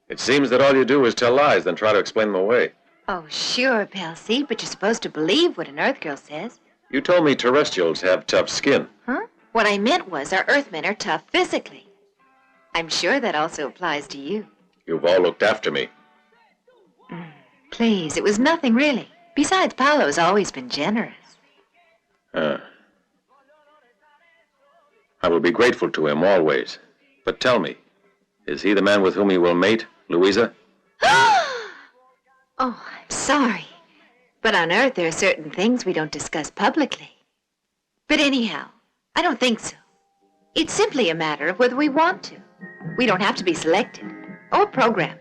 Speaker 10: It seems that all you do is tell lies, then try to explain them away.
Speaker 2: Oh, sure, Palsy, but you're supposed to believe what an Earth girl says.
Speaker 10: You told me terrestrials have tough skin.
Speaker 2: Huh? What I meant was our Earthmen are tough physically. I'm sure that also applies to you.
Speaker 10: You've all looked after me.
Speaker 2: Please, it was nothing really. Besides, Paolo's always been generous.
Speaker 10: I will be grateful to him always. But tell me, is he the man with whom you will mate, Louisa?
Speaker 2: Oh, I'm sorry. But on Earth, there are certain things we don't discuss publicly. But anyhow, I don't think so. It's simply a matter of whether we want to. We don't have to be selected or programmed.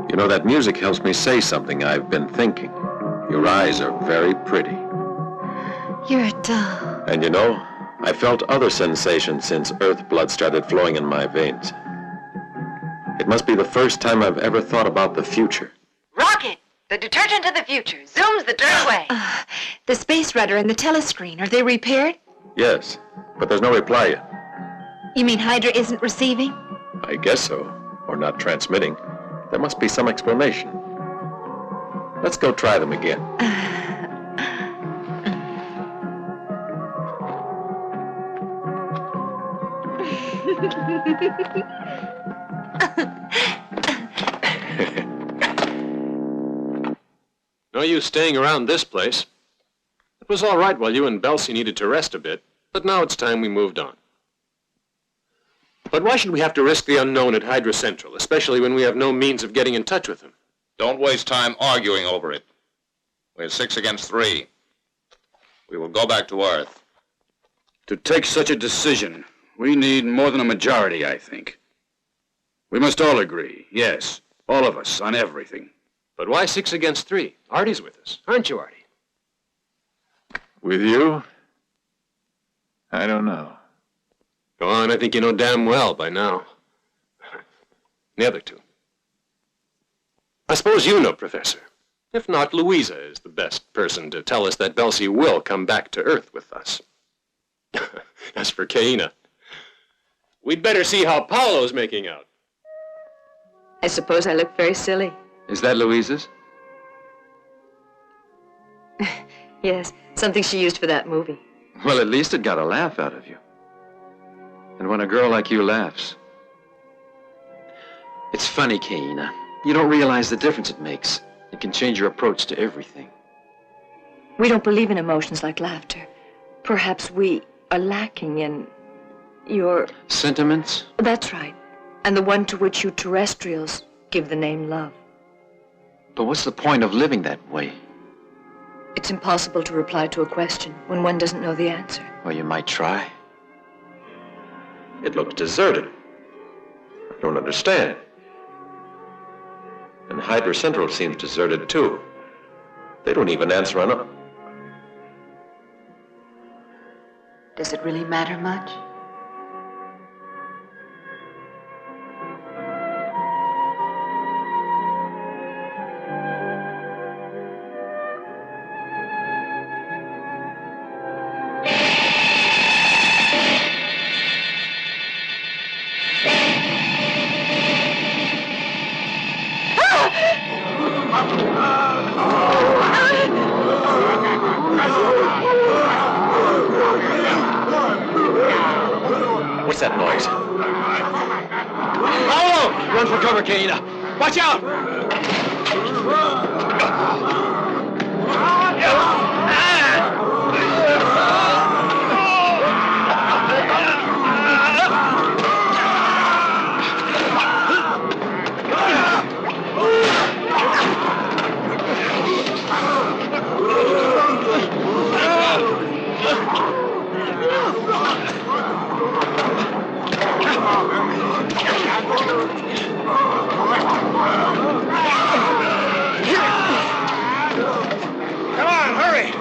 Speaker 10: You know, that music helps me say something I've been thinking. Your eyes are very pretty.
Speaker 2: You're a doll.
Speaker 10: And you know, I felt other sensations since Earth blood started flowing in my veins. It must be the first time I've ever thought about the future.
Speaker 2: Rocket! The detergent of the future. Zooms the dirt away. The space rudder and the telescreen, are they repaired?
Speaker 10: Yes, but there's no reply yet.
Speaker 2: You mean Hydra isn't receiving?
Speaker 10: I guess so. Or not transmitting. There must be some explanation. Let's go try them again.
Speaker 9: No use staying around this place. It was all right while you and Belsi needed to rest a bit, but now it's time we moved on. But why should we have to risk the unknown at Hydra Central, especially when we have no means of getting in touch with them?
Speaker 7: Don't waste time arguing over it. We're 6 against 3. We will go back to Earth.
Speaker 14: To take such a decision, we need more than a majority, I think. We must all agree, yes, all of us, on everything.
Speaker 9: But why 6 against 3? Artie's with us, aren't you, Artie?
Speaker 16: With you? I don't know.
Speaker 9: Go on, I think you know damn well by now. The other two. I suppose you know, Professor. If not, Louisa is the best person to tell us that Belsi will come back to Earth with us. As for Chaena, we'd better see how Paolo's making out.
Speaker 12: I suppose I look very silly.
Speaker 10: Is that Louisa's?
Speaker 12: Yes, something she used for that movie.
Speaker 10: Well, at least it got a laugh out of you. And when a girl like you laughs... It's funny, Chaena. You don't realize the difference it makes. It can change your approach to everything.
Speaker 12: We don't believe in emotions like laughter. Perhaps we are lacking in your...
Speaker 10: Sentiments?
Speaker 12: That's right. And the one to which you terrestrials give the name love.
Speaker 10: But what's the point of living that way?
Speaker 12: It's impossible to reply to a question when one doesn't know the answer.
Speaker 10: Well, you might try. It looks deserted. I don't understand. And Hydra Central seems deserted, too. They don't even answer on a...
Speaker 2: Does it really matter much?
Speaker 10: What's that noise?
Speaker 15: Paolo! Run for cover, Chaena. Watch out! Come on, hurry!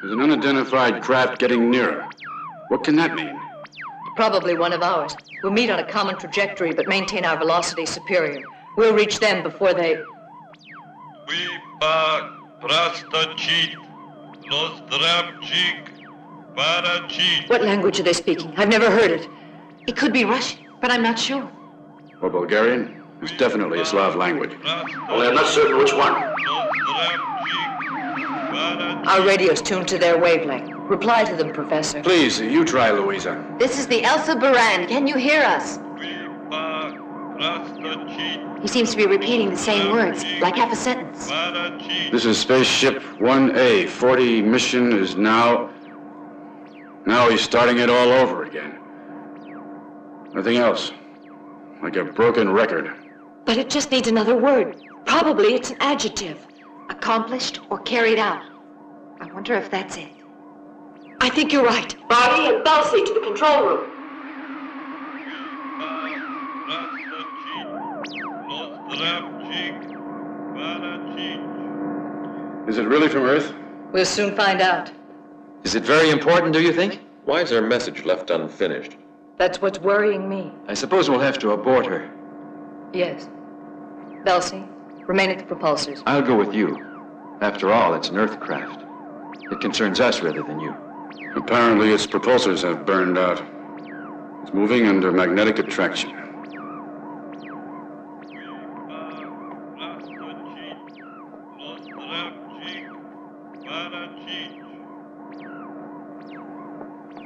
Speaker 16: There's an unidentified craft getting nearer. What can that mean?
Speaker 12: Probably one of ours. We'll meet on a common trajectory, but maintain our velocity superior. We'll reach them before they... What language are they speaking? I've never heard it.
Speaker 2: It could be Russian, but I'm not sure.
Speaker 16: Or Bulgarian? It's definitely a Slav language.
Speaker 17: Only I'm not certain which one.
Speaker 12: Our radio's tuned to their wavelength. Reply to them, Professor.
Speaker 16: Please, you try, Louisa.
Speaker 2: This is the Elsa Baran. Can you hear us? He seems to be repeating the same words, like half a sentence.
Speaker 16: This is Spaceship 1A. 40 mission is now... Now he's starting it all over again. Nothing else. Like a broken record.
Speaker 2: But it just needs another word. Probably it's an adjective. Accomplished or carried out. I wonder if that's it.
Speaker 12: I think you're right. Bobby and Belsi to the control room.
Speaker 16: Is it really from Earth?
Speaker 12: We'll soon find out.
Speaker 10: Is it very important, do you think? Why is our message left unfinished?
Speaker 12: That's what's worrying me.
Speaker 10: I suppose we'll have to abort her.
Speaker 12: Yes. Belsi, remain at the propulsors.
Speaker 10: I'll go with you. After all, it's an Earth craft. It concerns us rather than you.
Speaker 16: Apparently its propulsors have burned out. It's moving under magnetic attraction.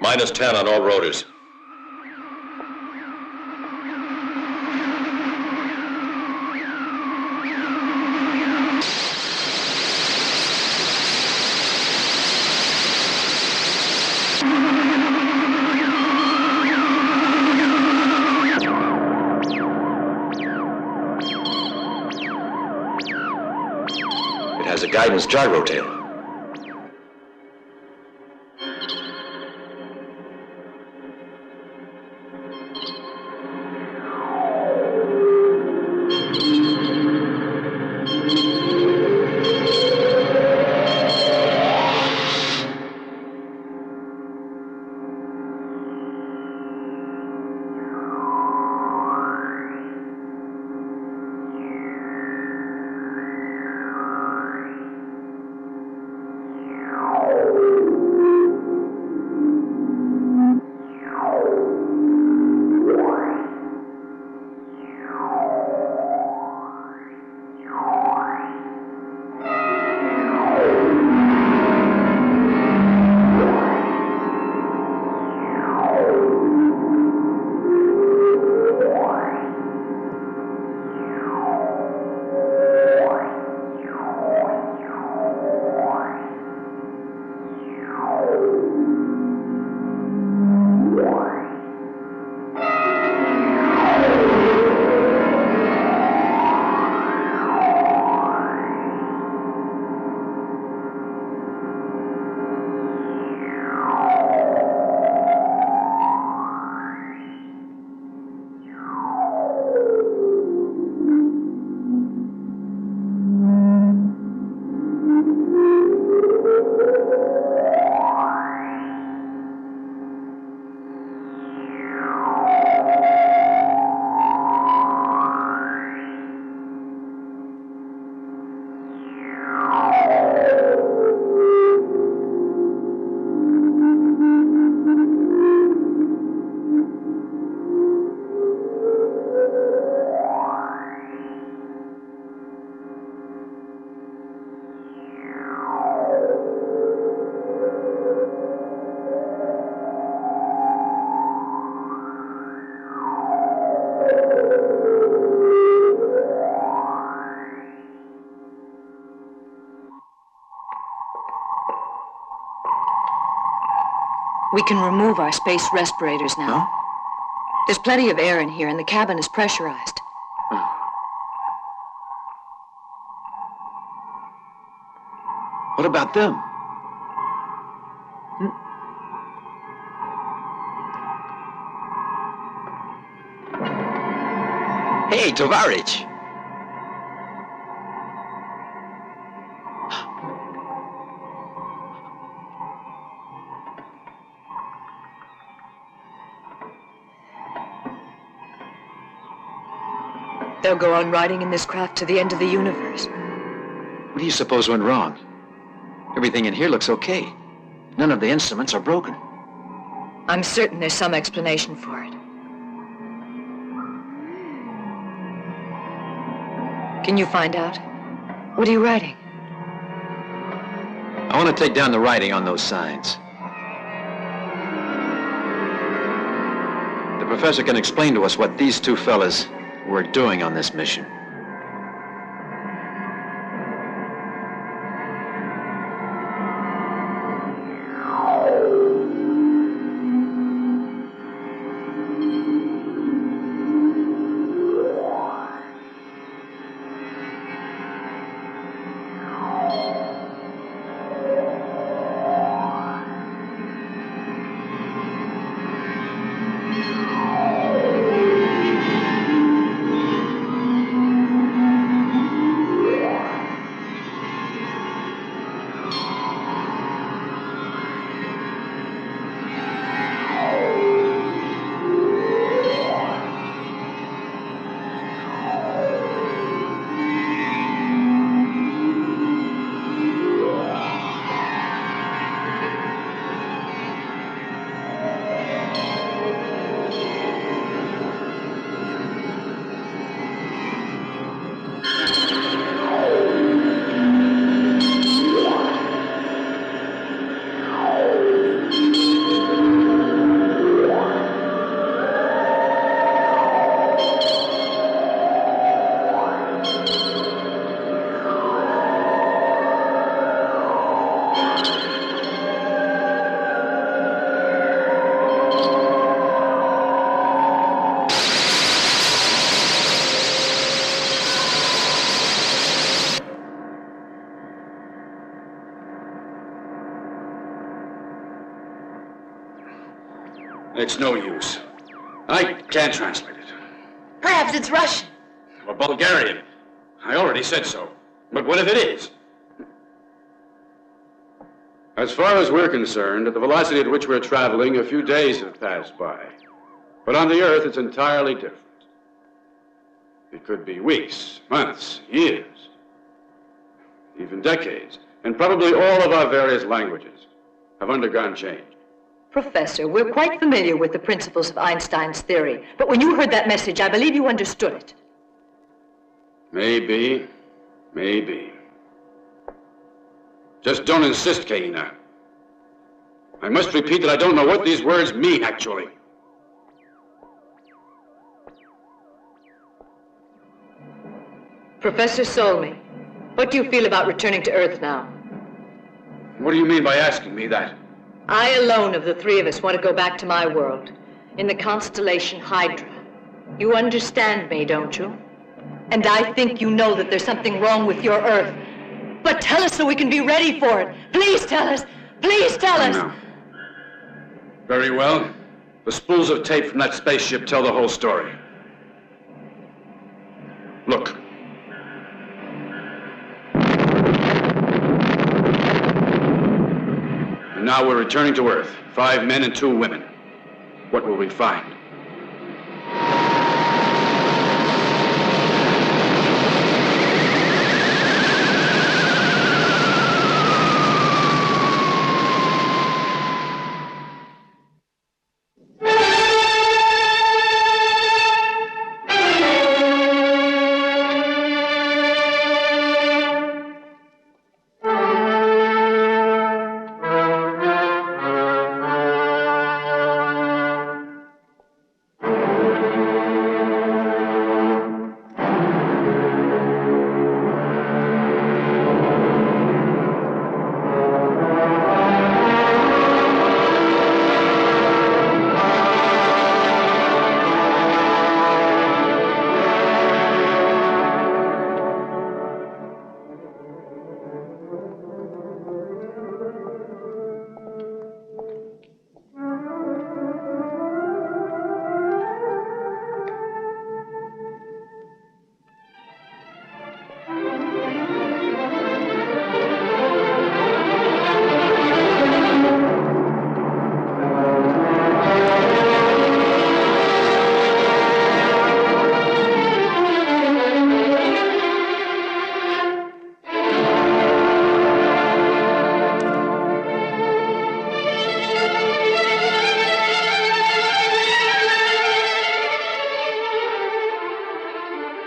Speaker 10: -10 on all rotors. It has a guidance gyro tail.
Speaker 12: We can remove our space respirators now.
Speaker 18: Huh?
Speaker 12: There's plenty of air in here, and the cabin is pressurized.
Speaker 18: What about them? Hey, Tovarich!
Speaker 12: They'll go on riding in this craft to the end of the universe.
Speaker 18: What do you suppose went wrong? Everything in here looks okay. None of the instruments are broken.
Speaker 12: I'm certain there's some explanation for it. Can you find out? What are you writing?
Speaker 18: I want to take down the writing on those signs. The professor can explain to us what these two fellas were doing on this mission.
Speaker 16: It's no use. I can't translate it.
Speaker 2: Perhaps it's Russian.
Speaker 16: Or Bulgarian. I already said so. But what if it is? As far as we're concerned, at the velocity at which we're traveling, a few days have passed by. But on the Earth, it's entirely different. It could be weeks, months, years, even decades. And probably all of our various languages have undergone change.
Speaker 12: Professor, we're quite familiar with the principles of Einstein's theory, but when you heard that message, I believe you understood it.
Speaker 16: Maybe. Just don't insist, Chaena. I must repeat that I don't know what these words mean, actually.
Speaker 12: Professor Solmy, what do you feel about returning to Earth now?
Speaker 16: What do you mean by asking me that?
Speaker 12: I alone of the three of us want to go back to my world, in the constellation Hydra. You understand me, don't you? And I think you know that there's something wrong with your Earth. But tell us so we can be ready for it. Please tell us. Please tell us.
Speaker 16: No. Very well. The spools of tape from that spaceship tell the whole story. Look. And now we're returning to Earth. 5 men and 2 women. What will we find?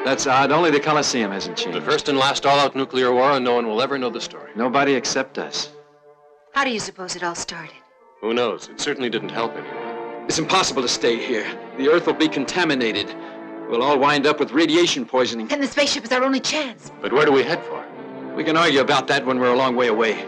Speaker 18: That's odd. Only the Coliseum hasn't changed.
Speaker 9: The first and last all-out nuclear war, and no one will ever know the story.
Speaker 18: Nobody except us.
Speaker 2: How do you suppose it all started?
Speaker 9: Who knows? It certainly didn't help anyone.
Speaker 18: It's impossible to stay here. The Earth will be contaminated. We'll all wind up with radiation poisoning.
Speaker 2: Then the spaceship is our only chance.
Speaker 9: But where do we head for?
Speaker 18: We can argue about that when we're a long way away.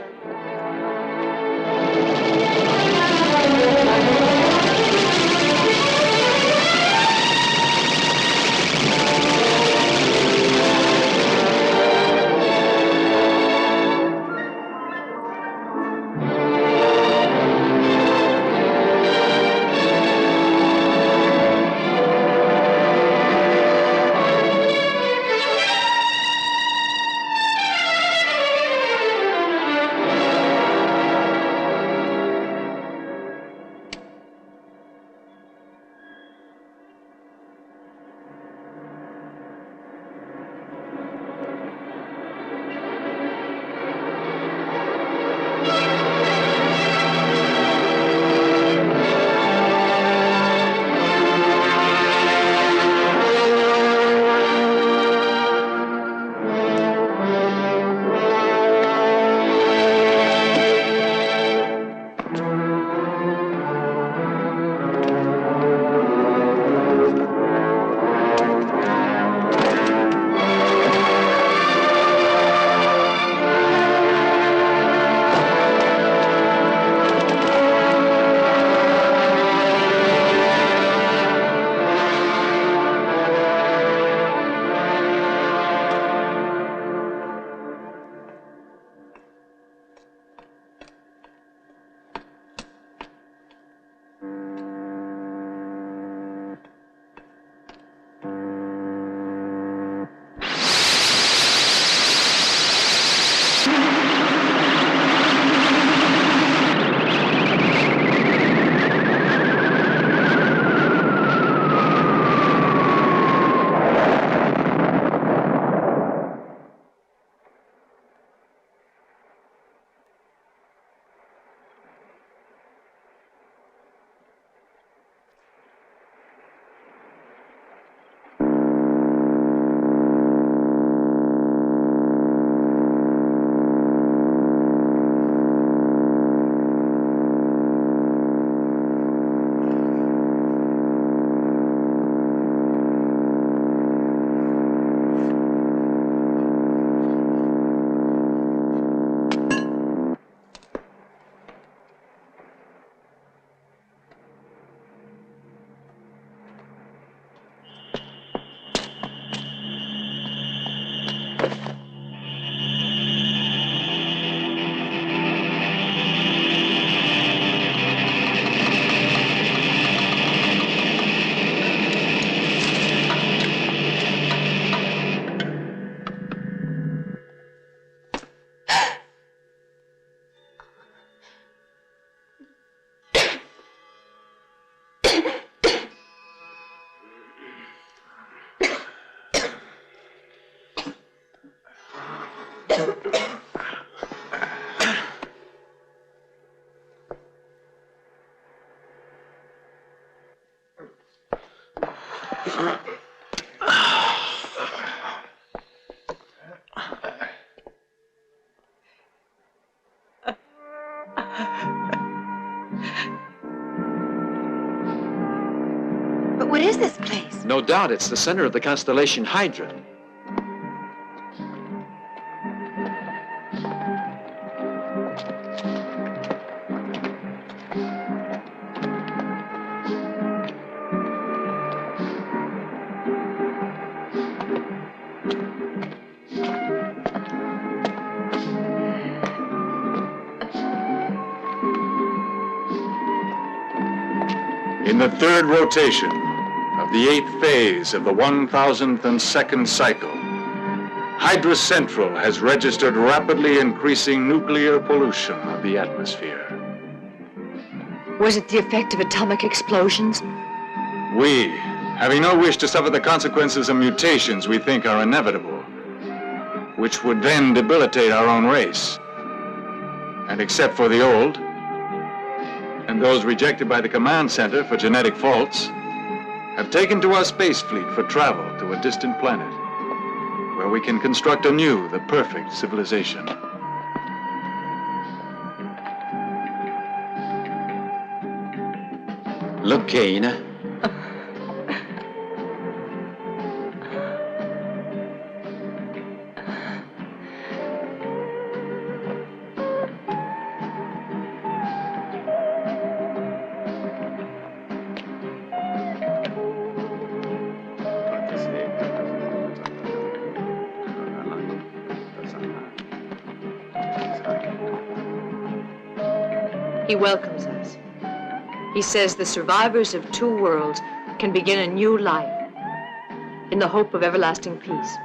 Speaker 2: But what is this place?
Speaker 18: No doubt it's the center of the constellation Hydra.
Speaker 16: In the third rotation of the 8th phase of the 1002nd cycle, Hydra Central has registered rapidly increasing nuclear pollution of the atmosphere.
Speaker 12: Was it the effect of atomic explosions?
Speaker 16: We, having no wish to suffer the consequences of mutations we think are inevitable, which would then debilitate our own race, and except for the old, and those rejected by the command center for genetic faults, have taken to our space fleet for travel to a distant planet.
Speaker 18: where we can construct anew the perfect civilization.
Speaker 10: Look, Chaena.
Speaker 12: He welcomes us. He says the survivors of two worlds can begin a new life in the hope of everlasting peace.